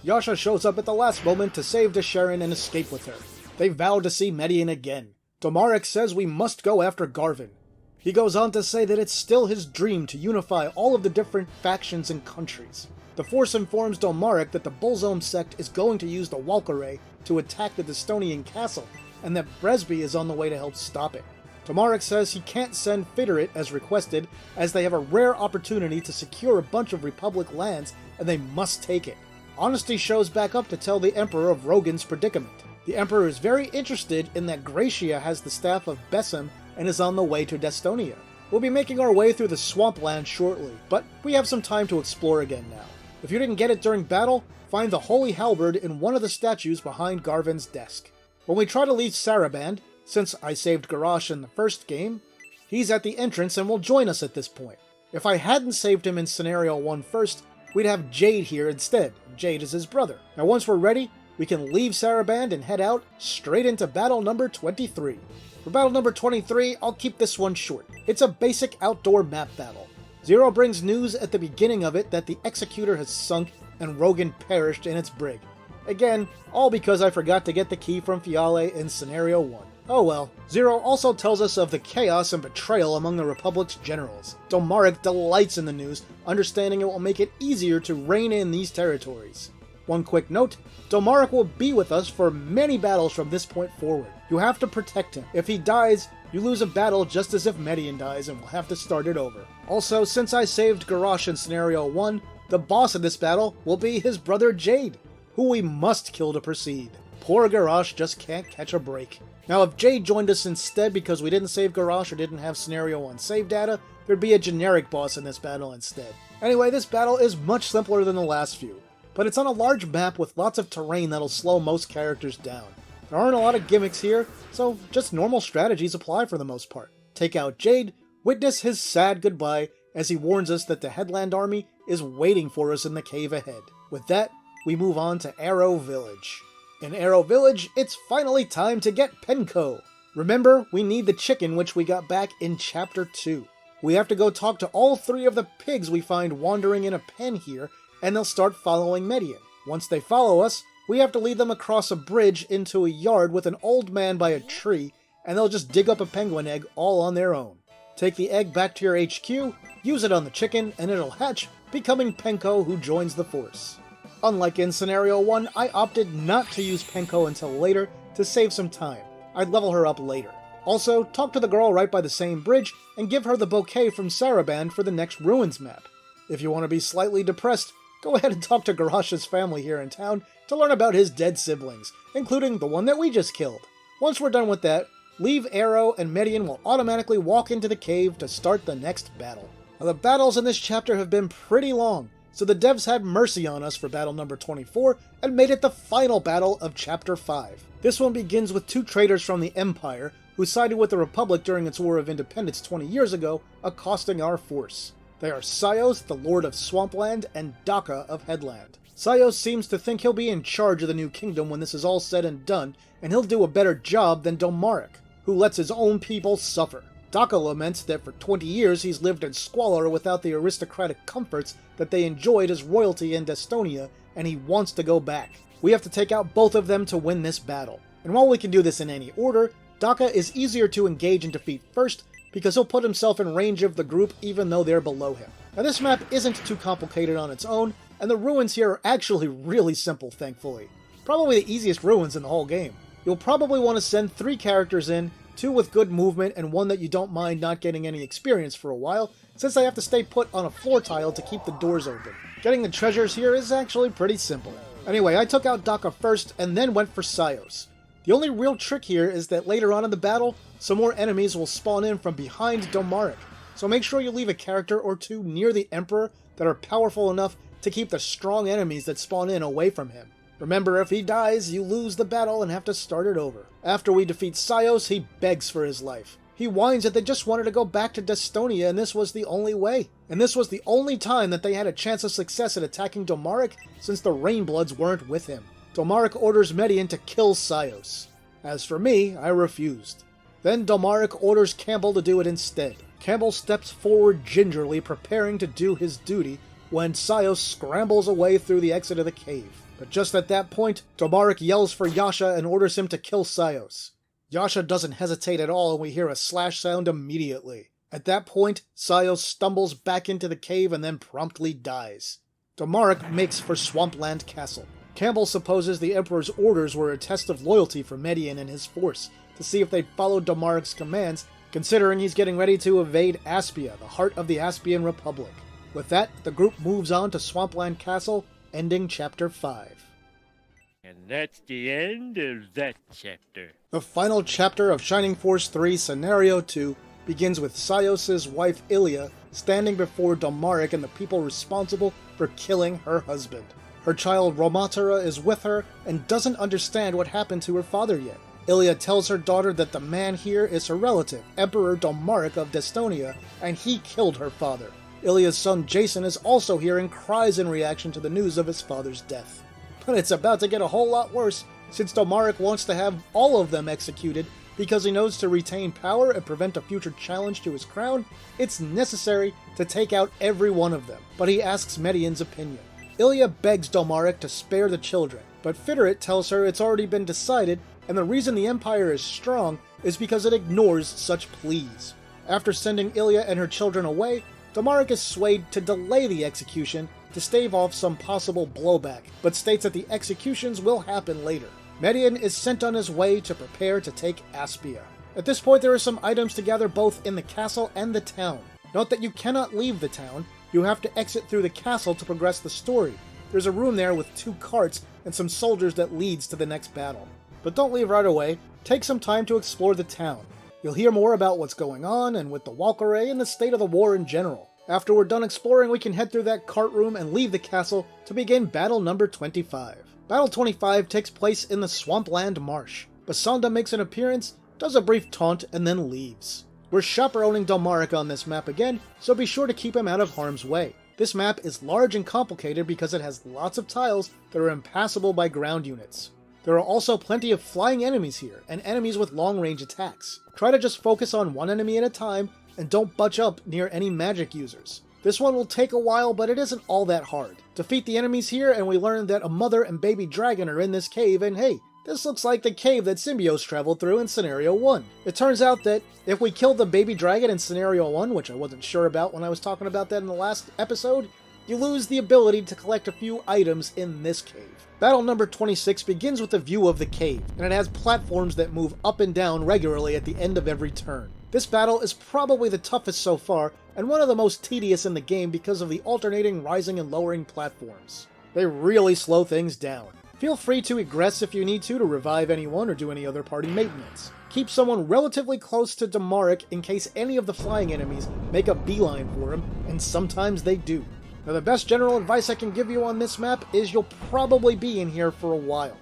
Yasha shows up at the last moment to save Desherin and escape with her. They vow to see Medion again. Domaric says we must go after Garvin. He goes on to say that it's still his dream to unify all of the different factions and countries. The Force informs Domaric that the Bullzome sect is going to use the Walkyrae to attack the Destonian castle, and that Bresby is on the way to help stop it. Domaric says he can't send Fiterit as requested, as they have a rare opportunity to secure a bunch of Republic lands, and they must take it. Honesty shows back up to tell the Emperor of Rogan's predicament. The Emperor is very interested in that Gracia has the staff of Bessem and is on the way to Destonia. We'll be making our way through the swampland shortly, but we have some time to explore again now. If you didn't get it during battle, find the Holy Halberd in one of the statues behind Garvin's desk. When we try to leave Saraband, since I saved Garrosh in the first game, he's at the entrance and will join us at this point. If I hadn't saved him in Scenario 1 first, we'd have Jade here instead. Jade is his brother. Now once we're ready, we can leave Saraband and head out straight into battle number 23. For battle number 23, I'll keep this one short. It's a basic outdoor map battle. Zero brings news at the beginning of it that the Executor has sunk and Rogan perished in its brig. Again, all because I forgot to get the key from Fiale in Scenario 1. Oh well. Zero also tells us of the chaos and betrayal among the Republic's generals. Domaric delights in the news, understanding it will make it easier to rein in these territories. One quick note, Domaric will be with us for many battles from this point forward. You have to protect him. If he dies, you lose a battle just as if Medion dies and we'll have to start it over. Also, since I saved Garrosh in Scenario 1, the boss of this battle will be his brother Jade, who we must kill to proceed. Poor Garrosh just can't catch a break. Now if Jade joined us instead because we didn't save Garrosh or didn't have Scenario 1 save data, there'd be a generic boss in this battle instead. Anyway, this battle is much simpler than the last few, but it's on a large map with lots of terrain that'll slow most characters down. There aren't a lot of gimmicks here, so just normal strategies apply for the most part. Take out Jade, witness his sad goodbye as he warns us that the Headland Army is waiting for us in the cave ahead. With that, we move on to Arrow Village. In Arrow Village, it's finally time to get Penko. Remember, we need the chicken which we got back in Chapter 2. We have to go talk to all 3 of the pigs we find wandering in a pen here, and they'll start following Medion. Once they follow us, We have to lead them across a bridge into a yard with an old man by a tree, and they'll just dig up a penguin egg all on their own. Take the egg back to your HQ, use it on the chicken, and it'll hatch, becoming Penko, who joins the force. Unlike in Scenario 1, I opted not to use Penko until later to save some time. I'd level her up later. Also, talk to the girl right by the same bridge and give her the bouquet from Saraband for the next Ruins map. If you want to be slightly depressed, go ahead and talk to Garash's family here in town to learn about his dead siblings, including the one that we just killed. Once we're done with that, leave Arrow and Median will automatically walk into the cave to start the next battle. Now, the battles in this chapter have been pretty long, so the devs had mercy on us for battle number 24 and made it the final battle of Chapter 5. This one begins with two traitors from the Empire who sided with the Republic during its War of Independence 20 years ago, accosting our force. They are Sios, the Lord of Swampland, and Daka of Headland. Sios seems to think he'll be in charge of the new kingdom when this is all said and done, and he'll do a better job than Domaric, who lets his own people suffer. Daka laments that for 20 years he's lived in squalor without the aristocratic comforts that they enjoyed as royalty in Destonia, and he wants to go back. We have to take out both of them to win this battle. And while we can do this in any order, Daka is easier to engage and defeat first, because he'll put himself in range of the group even though they're below him. Now this map isn't too complicated on its own, and the ruins here are actually really simple, thankfully. Probably the easiest ruins in the whole game. You'll probably want to send 3 characters in, 2 with good movement and 1 that you don't mind not getting any experience for a while, since they have to stay put on a floor tile to keep the doors open. Getting the treasures here is actually pretty simple. Anyway, I took out Daka first and then went for Sios. The only real trick here is that later on in the battle, some more enemies will spawn in from behind Domaric, so make sure you leave a character or 2 near the Emperor that are powerful enough to keep the strong enemies that spawn in away from him. Remember, if he dies, you lose the battle and have to start it over. After we defeat Sios, he begs for his life. He whines that they just wanted to go back to Destonia and this was the only way. And this was the only time that they had a chance of success at attacking Domaric since the Rainbloods weren't with him. Domaric orders Median to kill Sios. As for me, I refused. Then Domaric orders Campbell to do it instead. Campbell steps forward gingerly, preparing to do his duty, when Sios scrambles away through the exit of the cave. But just at that point, Domaric yells for Yasha and orders him to kill Sios. Yasha doesn't hesitate at all and we hear a slash sound immediately. At that point, Sios stumbles back into the cave and then promptly dies. Domaric makes for Swampland Castle. Campbell supposes the Emperor's orders were a test of loyalty for Median and his force, to see if they'd followed Domaric's commands, considering he's getting ready to invade Aspia, the heart of the Aspian Republic. With that, the group moves on to Swampland Castle, ending Chapter 5. And that's the end of that chapter. The final chapter of Shining Force 3 Scenario 2 begins with Sios' wife Ilya standing before Domaric and the people responsible for killing her husband. Her child Romatara is with her and doesn't understand what happened to her father yet. Ilya tells her daughter that the man here is her relative, Emperor Domaric of Destonia, and he killed her father. Ilya's son Jason is also here and cries in reaction to the news of his father's death. But it's about to get a whole lot worse, since Domaric wants to have all of them executed because he knows to retain power and prevent a future challenge to his crown, it's necessary to take out every one of them, but he asks Median's opinion. Ilya begs Domaric to spare the children, but Fiterit tells her it's already been decided, and the reason the Empire is strong is because it ignores such pleas. After sending Ilya and her children away, Domaric is swayed to delay the execution to stave off some possible blowback, but states that the executions will happen later. Median is sent on his way to prepare to take Aspia. At this point, there are some items to gather both in the castle and the town. Note that you cannot leave the town. You have to exit through the castle to progress the story. There's a room there with 2 carts and some soldiers that leads to the next battle. But don't leave right away. Take some time to explore the town. You'll hear more about what's going on and with the Walkyrae and the state of the war in general. After we're done exploring, we can head through that cart room and leave the castle to begin battle number 25. Battle 25 takes place in the Swampland Marsh. Basanda makes an appearance, does a brief taunt, and then leaves. We're chaperoning Domaric on this map again, so be sure to keep him out of harm's way. This map is large and complicated because it has lots of tiles that are impassable by ground units. There are also plenty of flying enemies here, and enemies with long-range attacks. Try to just focus on one enemy at a time, and don't bunch up near any magic users. This one will take a while, but it isn't all that hard. Defeat the enemies here, and we learn that a mother and baby dragon are in this cave, and hey, this looks like the cave that Symbios traveled through in Scenario 1. It turns out that if we kill the baby dragon in Scenario 1, which I wasn't sure about when I was talking about that in the last episode, you lose the ability to collect a few items in this cave. Battle number 26 begins with a view of the cave, and it has platforms that move up and down regularly at the end of every turn. This battle is probably the toughest so far, and one of the most tedious in the game because of the alternating rising and lowering platforms. They really slow things down. Feel free to egress if you need to revive anyone or do any other party maintenance. Keep someone relatively close to Domaric in case any of the flying enemies make a beeline for him, and sometimes they do. Now, the best general advice I can give you on this map is you'll probably be in here for a while.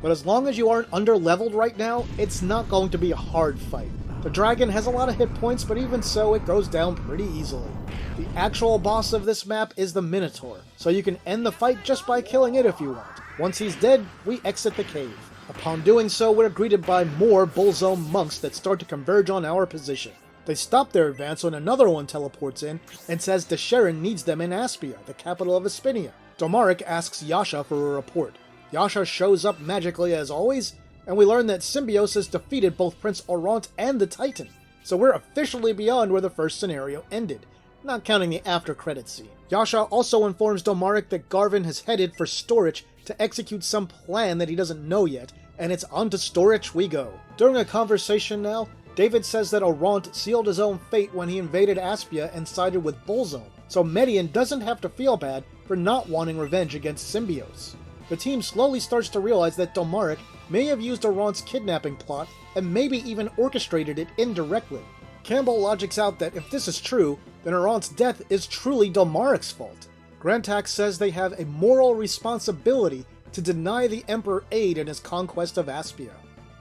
But as long as you aren't under-leveled right now, it's not going to be a hard fight. The dragon has a lot of hit points, but even so, it goes down pretty easily. The actual boss of this map is the Minotaur, so you can end the fight just by killing it if you want. Once he's dead, we exit the cave. Upon doing so, we're greeted by more Bullzone monks that start to converge on our position. They stop their advance when another one teleports in and says Desherin needs them in Aspia, the capital of Espinia. Domaric asks Yasha for a report. Yasha shows up magically as always, and we learn that Symbios has defeated both Prince Orant and the Titan. So we're officially beyond where the first scenario ended, not counting the after-credits scene. Yasha also informs Domaric that Garvin has headed for Storich to execute some plan that he doesn't know yet, and it's on to Storich we go. During a conversation now, David says that Orant sealed his own fate when he invaded Aspia and sided with Bullzone, so Median doesn't have to feel bad for not wanting revenge against Symbios. The team slowly starts to realize that Domaric may have used Orant's kidnapping plot and maybe even orchestrated it indirectly. Campbell logics out that if this is true, then Orant's death is truly Domaric's fault. Grantax says they have a moral responsibility to deny the Emperor aid in his conquest of Aspia.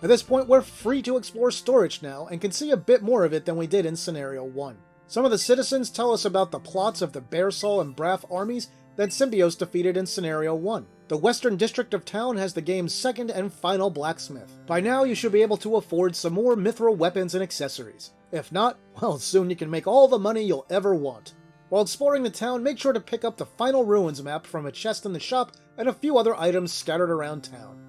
At this point, we're free to explore Storich now, and can see a bit more of it than we did in Scenario 1. Some of the citizens tell us about the plots of the Bearsol and Braff armies that Symbios defeated in Scenario 1. The western district of town has the game's second and final blacksmith. By now, you should be able to afford some more mithril weapons and accessories. If not, well, soon you can make all the money you'll ever want. While exploring the town, make sure to pick up the final ruins map from a chest in the shop and a few other items scattered around town.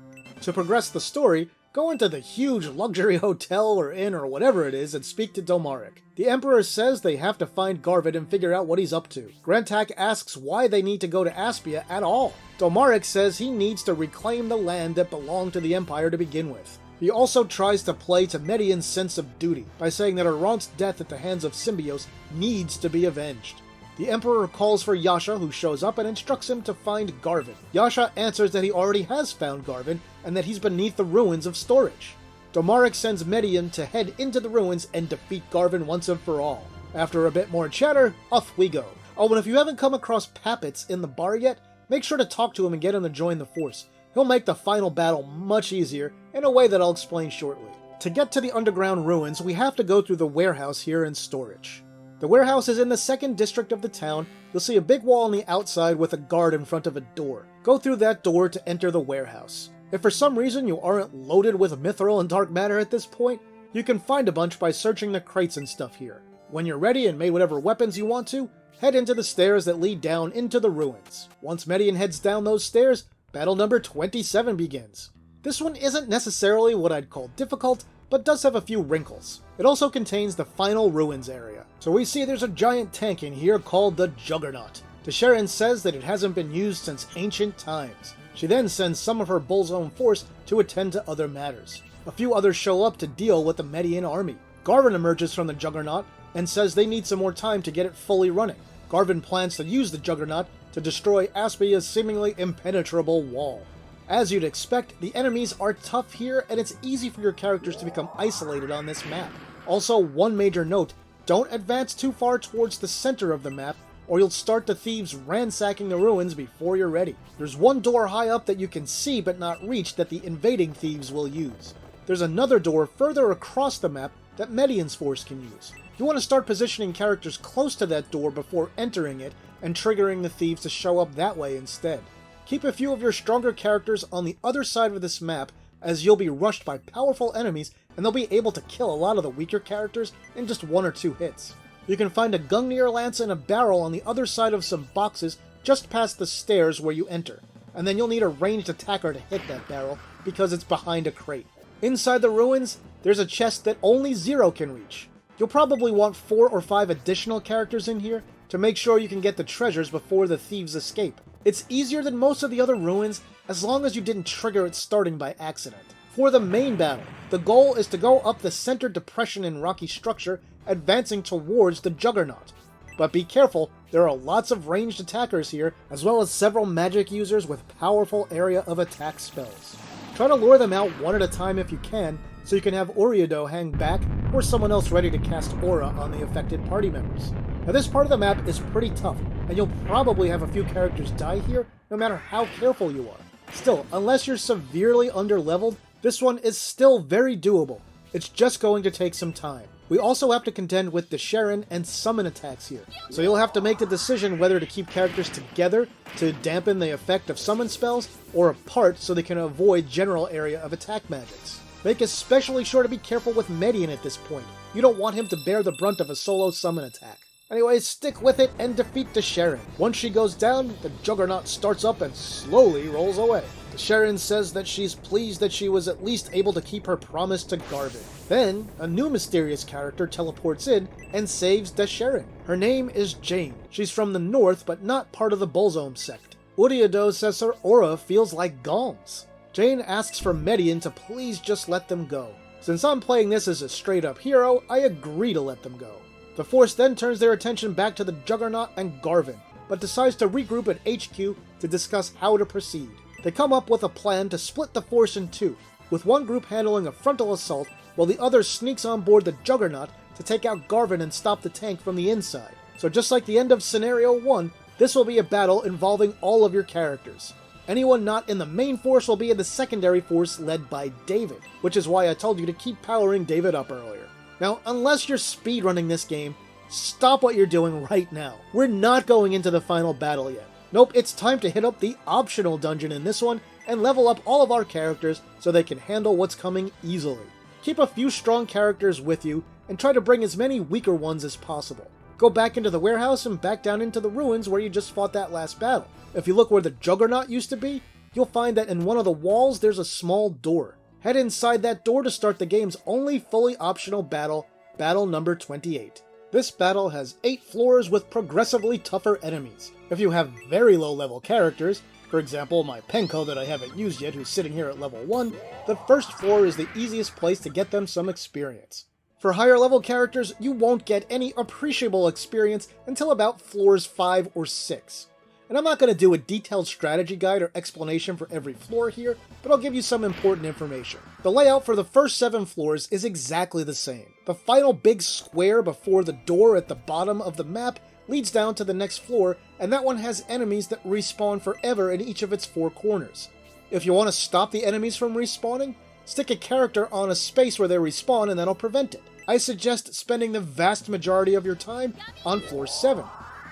To progress the story, go into the huge luxury hotel or inn or whatever it is and speak to Domaric. The Emperor says they have to find Garvin and figure out what he's up to. Grantak asks why they need to go to Aspia at all. Domaric says he needs to reclaim the land that belonged to the Empire to begin with. He also tries to play to Median's sense of duty by saying that Orant's death at the hands of Symbios needs to be avenged. The Emperor calls for Yasha, who shows up and instructs him to find Garvin. Yasha answers that he already has found Garvin, and that he's beneath the ruins of Storich. Domaric sends Median to head into the ruins and defeat Garvin once and for all. After a bit more chatter, off we go. Oh, and if you haven't come across Papitz in the bar yet, make sure to talk to him and get him to join the force. He'll make the final battle much easier, in a way that I'll explain shortly. To get to the underground ruins, we have to go through the warehouse here in Storich. The warehouse is in the second district of the town. You'll see a big wall on the outside with a guard in front of a door. Go through that door to enter the warehouse. If for some reason you aren't loaded with mithril and dark matter at this point, you can find a bunch by searching the crates and stuff here. When you're ready and made whatever weapons you want to, head into the stairs that lead down into the ruins. Once Median heads down those stairs, battle number 27 begins. This one isn't necessarily what I'd call difficult, but does have a few wrinkles. It also contains the final ruins area. So we see there's a giant tank in here called the Juggernaut. Desherin says that it hasn't been used since ancient times. She then sends some of her Bullzone force to attend to other matters. A few others show up to deal with the Median army. Garvin emerges from the Juggernaut and says they need some more time to get it fully running. Garvin plans to use the Juggernaut to destroy Aspia's seemingly impenetrable wall. As you'd expect, the enemies are tough here, and it's easy for your characters to become isolated on this map. Also, one major note, don't advance too far towards the center of the map, or you'll start the thieves ransacking the ruins before you're ready. There's one door high up that you can see but not reach that the invading thieves will use. There's another door further across the map that Median's force can use. You want to start positioning characters close to that door before entering it, and triggering the thieves to show up that way instead. Keep a few of your stronger characters on the other side of this map, as you'll be rushed by powerful enemies and they'll be able to kill a lot of the weaker characters in just 1 or 2 hits. You can find a Gungnir lance and a barrel on the other side of some boxes just past the stairs where you enter, and then you'll need a ranged attacker to hit that barrel because it's behind a crate. Inside the ruins, there's a chest that only Zero can reach. You'll probably want 4 or 5 additional characters in here to make sure you can get the treasures before the thieves escape. It's easier than most of the other ruins as long as you didn't trigger it starting by accident. For the main battle, the goal is to go up the center depression in rocky structure, advancing towards the Juggernaut. But be careful, there are lots of ranged attackers here, as well as several magic users with powerful area of attack spells. Try to lure them out one at a time if you can, so you can have Oriado hang back or someone else ready to cast Aura on the affected party members. Now this part of the map is pretty tough, and you'll probably have a few characters die here no matter how careful you are. Still, unless you're severely underleveled, this one is still very doable. It's just going to take some time. We also have to contend with the Sharon and summon attacks here, so you'll have to make the decision whether to keep characters together to dampen the effect of summon spells, or apart so they can avoid general area of attack magics. Make especially sure to be careful with Median at this point. You don't want him to bear the brunt of a solo summon attack. Anyways, stick with it and defeat the Sharon. Once she goes down, the Juggernaut starts up and slowly rolls away. The Sharon says that she's pleased that she was at least able to keep her promise to Garvin. Then, a new mysterious character teleports in and saves the Sharon. Her name is Jane. She's from the north, but not part of the Bolzome sect. Uriado says her aura feels like Galm's. Jane asks for Median to please just let them go. Since I'm playing this as a straight-up hero, I agree to let them go. The Force then turns their attention back to the Juggernaut and Garvin, but decides to regroup at HQ to discuss how to proceed. They come up with a plan to split the Force in two, with one group handling a frontal assault while the other sneaks on board the Juggernaut to take out Garvin and stop the tank from the inside. So just like the end of Scenario 1, this will be a battle involving all of your characters. Anyone not in the main force will be in the secondary force led by David, which is why I told you to keep powering David up earlier. Now, unless you're speedrunning this game, stop what you're doing right now. We're not going into the final battle yet. Nope, it's time to hit up the optional dungeon in this one and level up all of our characters so they can handle what's coming easily. Keep a few strong characters with you and try to bring as many weaker ones as possible. Go back into the warehouse and back down into the ruins where you just fought that last battle. If you look where the Juggernaut used to be, you'll find that in one of the walls there's a small door. Head inside that door to start the game's only fully optional battle, battle number 28. This battle has 8 floors with progressively tougher enemies. If you have very low level characters, for example my Penko that I haven't used yet who's sitting here at level 1, the first floor is the easiest place to get them some experience. For higher level characters, you won't get any appreciable experience until about floors 5 or 6. And I'm not going to do a detailed strategy guide or explanation for every floor here, but I'll give you some important information. The layout for the first 7 floors is exactly the same. The final big square before the door at the bottom of the map leads down to the next floor, and that one has enemies that respawn forever in each of its 4 corners. If you want to stop the enemies from respawning, stick a character on a space where they respawn and that'll prevent it. I suggest spending the vast majority of your time on floor 7.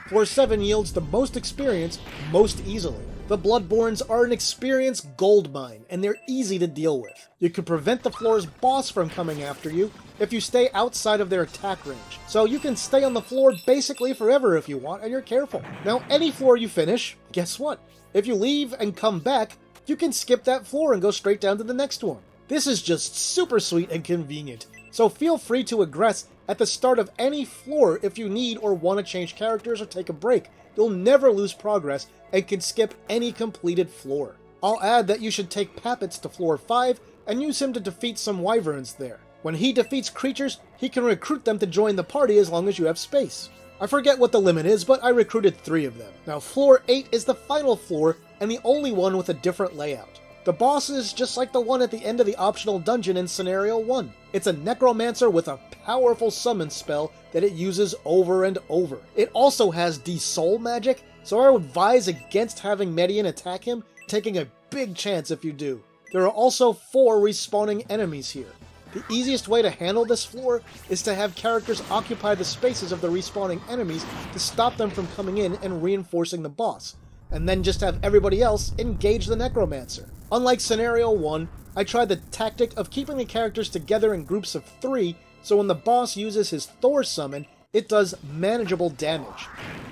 Floor 7 yields the most experience most easily. The Bloodborns are an experience goldmine, and they're easy to deal with. You can prevent the floor's boss from coming after you if you stay outside of their attack range, so you can stay on the floor basically forever if you want and you're careful. Now, any floor you finish, guess what? If you leave and come back, you can skip that floor and go straight down to the next one. This is just super sweet and convenient, so feel free to aggress at the start of any floor if you need or want to change characters or take a break. You'll never lose progress and can skip any completed floor. I'll add that you should take Pappets to floor 5 and use him to defeat some wyverns there. When he defeats creatures, he can recruit them to join the party as long as you have space. I forget what the limit is, but I recruited 3 of them. Now floor 8 is the final floor and the only one with a different layout. The boss is just like the one at the end of the optional dungeon in Scenario 1. It's a necromancer with a powerful summon spell that it uses over and over. It also has de-soul magic, so I would advise against having Median attack him, taking a big chance if you do. There are also 4 respawning enemies here. The easiest way to handle this floor is to have characters occupy the spaces of the respawning enemies to stop them from coming in and reinforcing the boss, and then just have everybody else engage the necromancer. Unlike Scenario 1, I tried the tactic of keeping the characters together in groups of 3, so when the boss uses his Thor summon, it does manageable damage.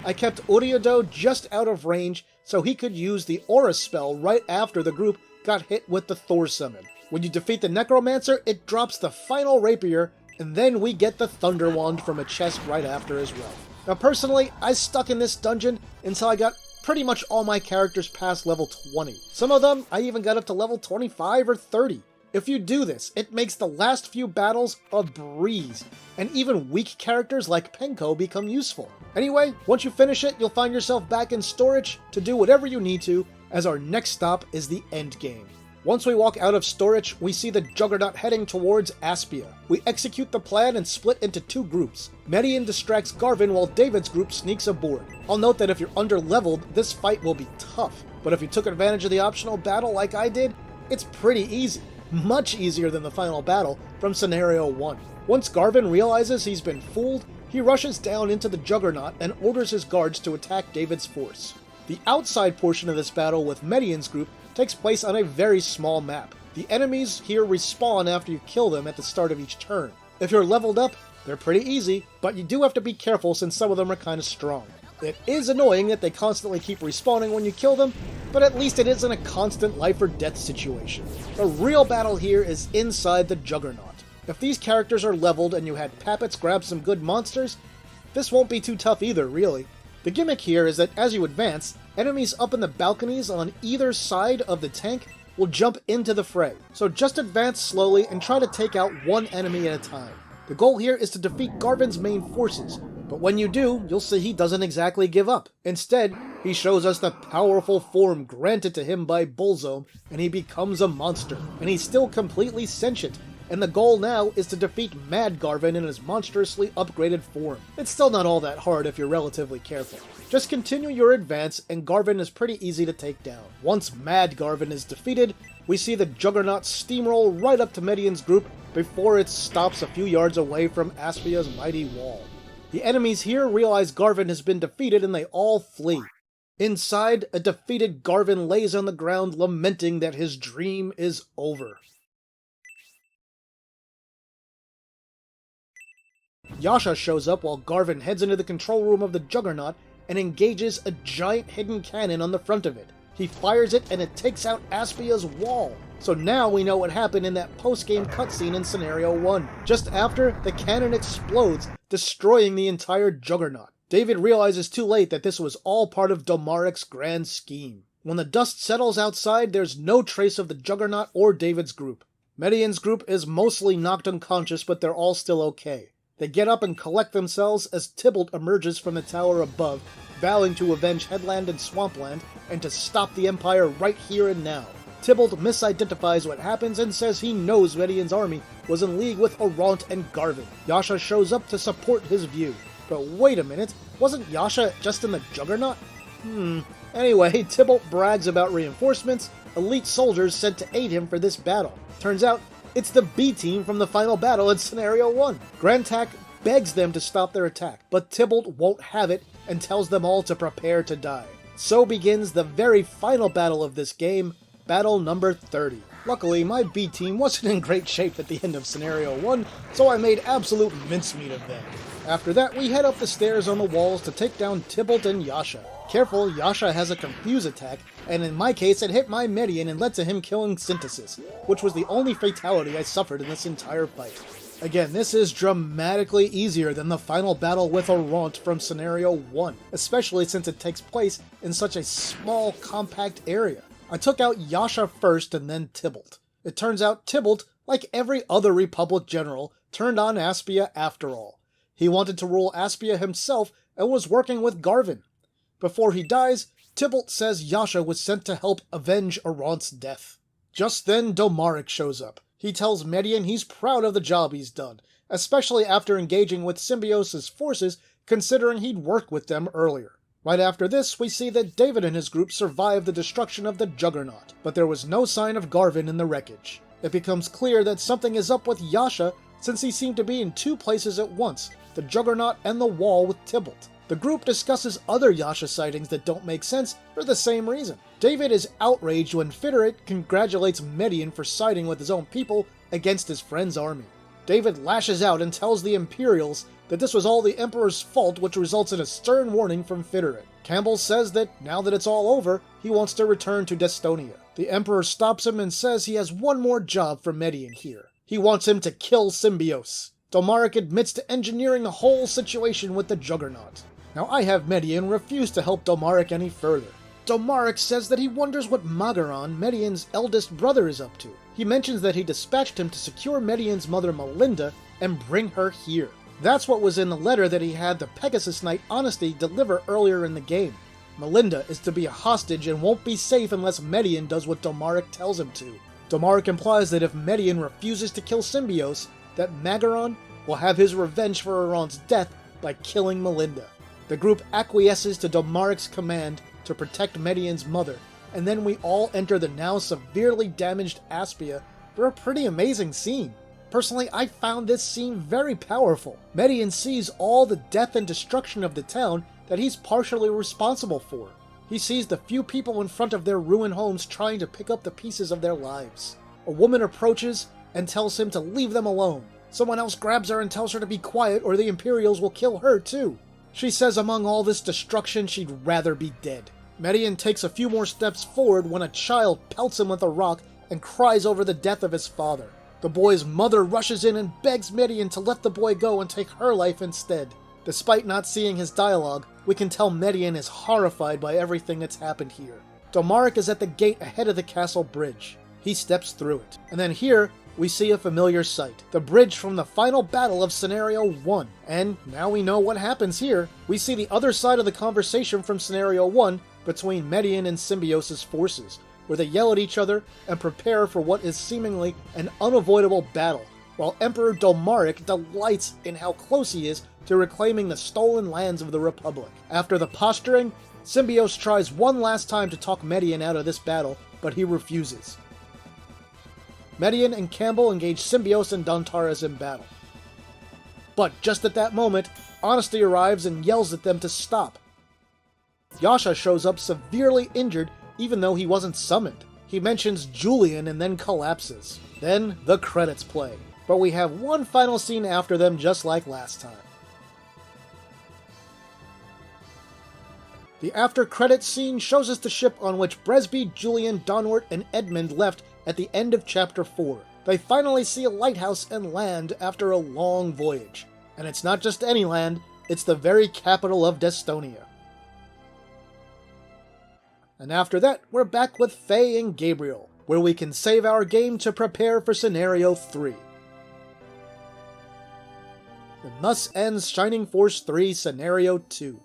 I kept Uriodo just out of range so he could use the Aura spell right after the group got hit with the Thor summon. When you defeat the Necromancer, it drops the final rapier, and then we get the Thunder Wand from a chest right after as well. Now personally, I stuck in this dungeon until I got pretty much all my characters past level 20. Some of them, I even got up to level 25 or 30. If you do this, it makes the last few battles a breeze, and even weak characters like Penko become useful. Anyway, once you finish it, you'll find yourself back in storage to do whatever you need to, as our next stop is the end game. Once we walk out of storage, we see the Juggernaut heading towards Aspia. We execute the plan and split into two groups. Median distracts Garvin while David's group sneaks aboard. I'll note that if you're under-leveled, this fight will be tough, but if you took advantage of the optional battle like I did, it's pretty easy. Much easier than the final battle from Scenario 1. Once Garvin realizes he's been fooled, he rushes down into the Juggernaut and orders his guards to attack David's force. The outside portion of this battle with Median's group takes place on a very small map. The enemies here respawn after you kill them at the start of each turn. If you're leveled up, they're pretty easy, but you do have to be careful since some of them are kinda strong. It is annoying that they constantly keep respawning when you kill them, but at least it isn't a constant life or death situation. The real battle here is inside the Juggernaut. If these characters are leveled and you had Pappets grab some good monsters, this won't be too tough either, really. The gimmick here is that as you advance, enemies up in the balconies on either side of the tank will jump into the fray. So just advance slowly and try to take out one enemy at a time. The goal here is to defeat Garvin's main forces, but when you do, you'll see he doesn't exactly give up. Instead, he shows us the powerful form granted to him by Bullzome, and he becomes a monster. And he's still completely sentient, and the goal now is to defeat Mad Garvin in his monstrously upgraded form. It's still not all that hard if you're relatively careful. Just continue your advance, and Garvin is pretty easy to take down. Once Mad Garvin is defeated, we see the Juggernaut steamroll right up to Median's group before it stops a few yards away from Aspia's mighty wall. The enemies here realize Garvin has been defeated and they all flee. Inside, a defeated Garvin lays on the ground lamenting that his dream is over. Yasha shows up while Garvin heads into the control room of the Juggernaut and engages a giant hidden cannon on the front of it. He fires it and it takes out Aspia's wall. So now we know what happened in that post-game cutscene in Scenario 1. Just after, the cannon explodes, destroying the entire Juggernaut. David realizes too late that this was all part of Domarik's grand scheme. When the dust settles outside, there's no trace of the Juggernaut or David's group. Median's group is mostly knocked unconscious, but they're all still okay. They get up and collect themselves as Tybalt emerges from the tower above, vowing to avenge Headland and Swampland and to stop the Empire right here and now. Tybalt misidentifies what happens and says he knows Median's army was in league with Arant and Garvin. Yasha shows up to support his view. But wait a minute, wasn't Yasha just in the Juggernaut? Anyway, Tybalt brags about reinforcements, elite soldiers sent to aid him for this battle. Turns out, it's the B team from the final battle in Scenario 1. Grantak begs them to stop their attack, but Tybalt won't have it and tells them all to prepare to die. So begins the very final battle of this game, battle number 30. Luckily, my B team wasn't in great shape at the end of Scenario 1, so I made absolute mincemeat of them. After that, we head up the stairs on the walls to take down Tybalt and Yasha. Careful, Yasha has a confuse attack, and in my case it hit my Median and led to him killing Synthesis, which was the only fatality I suffered in this entire fight. Again, this is dramatically easier than the final battle with Arant from Scenario 1, especially since it takes place in such a small, compact area. I took out Yasha first and then Tybalt. It turns out Tybalt, like every other Republic general, turned on Aspia after all. He wanted to rule Aspia himself and was working with Garvin. Before he dies, Tybalt says Yasha was sent to help avenge Arant's death. Just then, Domarik shows up. He tells Median he's proud of the job he's done, especially after engaging with Symbiosis' forces, considering he'd worked with them earlier. Right after this, we see that David and his group survived the destruction of the Juggernaut, but there was no sign of Garvin in the wreckage. It becomes clear that something is up with Yasha, since he seemed to be in two places at once, the Juggernaut and the wall with Tybalt. The group discusses other Yasha sightings that don't make sense for the same reason. David is outraged when Fiterit congratulates Median for siding with his own people against his friend's army. David lashes out and tells the Imperials that this was all the Emperor's fault, which results in a stern warning from Fitterin. Campbell says that now that it's all over, he wants to return to Destonia. The Emperor stops him and says he has one more job for Median here. He wants him to kill Symbios. Domaric admits to engineering the whole situation with the Juggernaut. Now I have Median refuse to help Domaric any further. Domaric says that he wonders what Magaran, Median's eldest brother, is up to. He mentions that he dispatched him to secure Median's mother Melinda and bring her here. That's what was in the letter that he had the Pegasus Knight Honesty deliver earlier in the game. Melinda is to be a hostage and won't be safe unless Median does what Domaric tells him to. Domaric implies that if Median refuses to kill Symbios, that Magaran will have his revenge for Iran's death by killing Melinda. The group acquiesces to Domaric's command to protect Median's mother, and then we all enter the now severely damaged Aspia for a pretty amazing scene. Personally, I found this scene very powerful. Median sees all the death and destruction of the town that he's partially responsible for. He sees the few people in front of their ruined homes trying to pick up the pieces of their lives. A woman approaches and tells him to leave them alone. Someone else grabs her and tells her to be quiet or the Imperials will kill her too. She says among all this destruction she'd rather be dead. Median takes a few more steps forward when a child pelts him with a rock and cries over the death of his father. The boy's mother rushes in and begs Median to let the boy go and take her life instead. Despite not seeing his dialogue, we can tell Median is horrified by everything that's happened here. Domaric is at the gate ahead of the castle bridge. He steps through it. And then here, we see a familiar sight. The bridge from the final battle of Scenario 1. And now we know what happens here. We see the other side of the conversation from Scenario 1 between Median and Symbios' forces, where they yell at each other and prepare for what is seemingly an unavoidable battle, while Emperor Domaric delights in how close he is to reclaiming the stolen lands of the Republic. After the posturing, Symbios tries one last time to talk Median out of this battle, but he refuses. Median and Campbell engage Symbios and Dontaras in battle. But just at that moment, Honesty arrives and yells at them to stop. Yasha shows up severely injured even though he wasn't summoned. He mentions Julian and then collapses. Then the credits play. But we have one final scene after them just like last time. The after-credits scene shows us the ship on which Bresby, Julian, Donwart, and Edmund left at the end of Chapter 4. They finally see a lighthouse and land after a long voyage. And it's not just any land, it's the very capital of Destonia. And after that, we're back with Faye and Gabriel, where we can save our game to prepare for Scenario 3. And thus ends Shining Force 3 Scenario 2.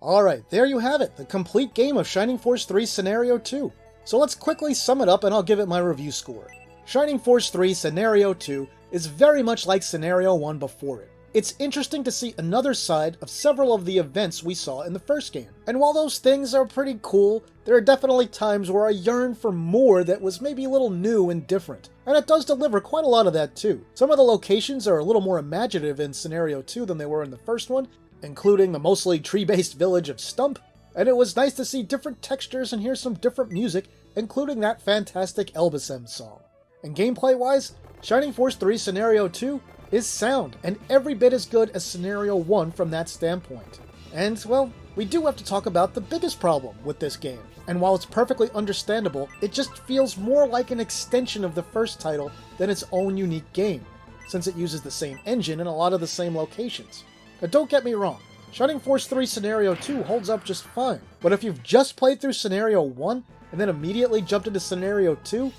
Alright, there you have it, the complete game of Shining Force 3 Scenario 2. So let's quickly sum it up and I'll give it my review score. Shining Force 3 Scenario 2 is very much like Scenario 1 before it. It's interesting to see another side of several of the events we saw in the first game. And while those things are pretty cool, there are definitely times where I yearn for more that was maybe a little new and different. And it does deliver quite a lot of that too. Some of the locations are a little more imaginative in Scenario 2 than they were in the first one, including the mostly tree-based village of Stump, and it was nice to see different textures and hear some different music, including that fantastic Elbasem song. And gameplay-wise, Shining Force 3 Scenario 2 is sound, and every bit as good as Scenario 1 from that standpoint. And, well, we do have to talk about the biggest problem with this game, and while it's perfectly understandable, it just feels more like an extension of the first title than its own unique game, since it uses the same engine and a lot of the same locations. Now don't get me wrong, Shining Force 3 Scenario 2 holds up just fine, but if you've just played through Scenario 1 and then immediately jumped into Scenario 2,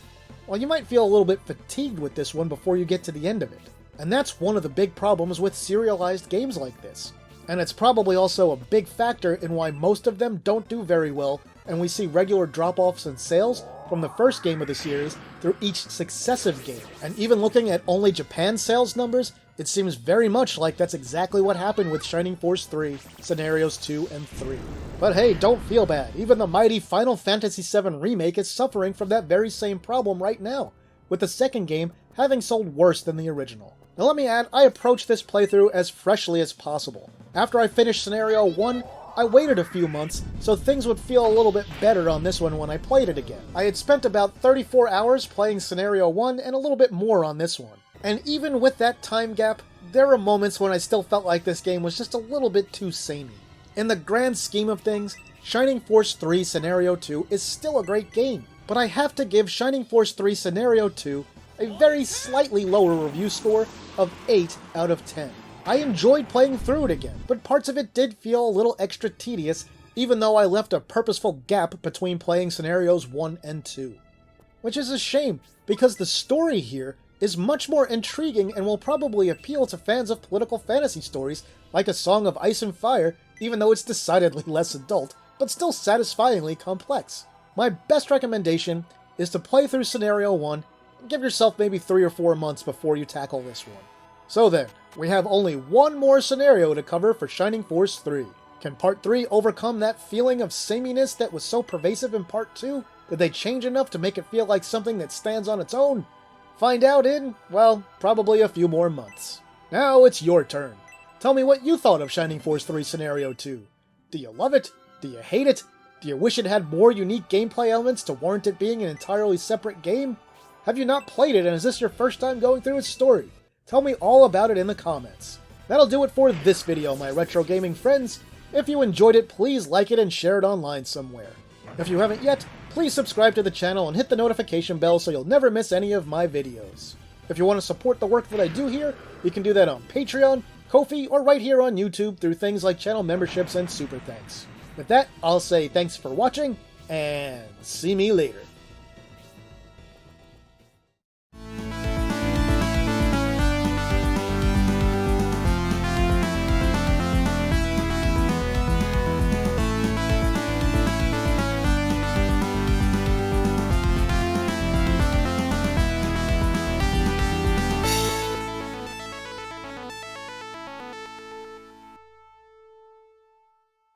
well, you might feel a little bit fatigued with this one before you get to the end of it. And that's one of the big problems with serialized games like this. And it's probably also a big factor in why most of them don't do very well, and we see regular drop-offs in sales from the first game of the series through each successive game. And even looking at only Japan sales numbers, it seems very much like that's exactly what happened with Shining Force 3, Scenarios 2 and 3. But hey, don't feel bad, even the mighty Final Fantasy VII Remake is suffering from that very same problem right now, with the second game having sold worse than the original. Now let me add, I approached this playthrough as freshly as possible. After I finished Scenario 1, I waited a few months so things would feel a little bit better on this one when I played it again. I had spent about 34 hours playing Scenario 1 and a little bit more on this one. And even with that time gap, there were moments when I still felt like this game was just a little bit too samey. In the grand scheme of things, Shining Force 3 Scenario 2 is still a great game, but I have to give Shining Force 3 Scenario 2 a very slightly lower review score of 8 out of 10. I enjoyed playing through it again, but parts of it did feel a little extra tedious, even though I left a purposeful gap between playing Scenarios 1 and 2. Which is a shame, because the story here is much more intriguing and will probably appeal to fans of political fantasy stories like A Song of Ice and Fire, even though it's decidedly less adult, but still satisfyingly complex. My best recommendation is to play through Scenario 1 and give yourself maybe 3 or 4 months before you tackle this one. So then, we have only one more scenario to cover for Shining Force 3. Can Part 3 overcome that feeling of sameness that was so pervasive in Part 2? Did they change enough to make it feel like something that stands on its own? Find out in, well, probably a few more months. Now it's your turn. Tell me what you thought of Shining Force 3 Scenario 2. Do you love it? Do you hate it? Do you wish it had more unique gameplay elements to warrant it being an entirely separate game? Have you not played it and is this your first time going through its story? Tell me all about it in the comments. That'll do it for this video, my retro gaming friends. If you enjoyed it, please like it and share it online somewhere. If you haven't yet, please subscribe to the channel and hit the notification bell so you'll never miss any of my videos. If you want to support the work that I do here, you can do that on Patreon, Ko-fi, or right here on YouTube through things like channel memberships and super thanks. With that, I'll say thanks for watching, and see me later.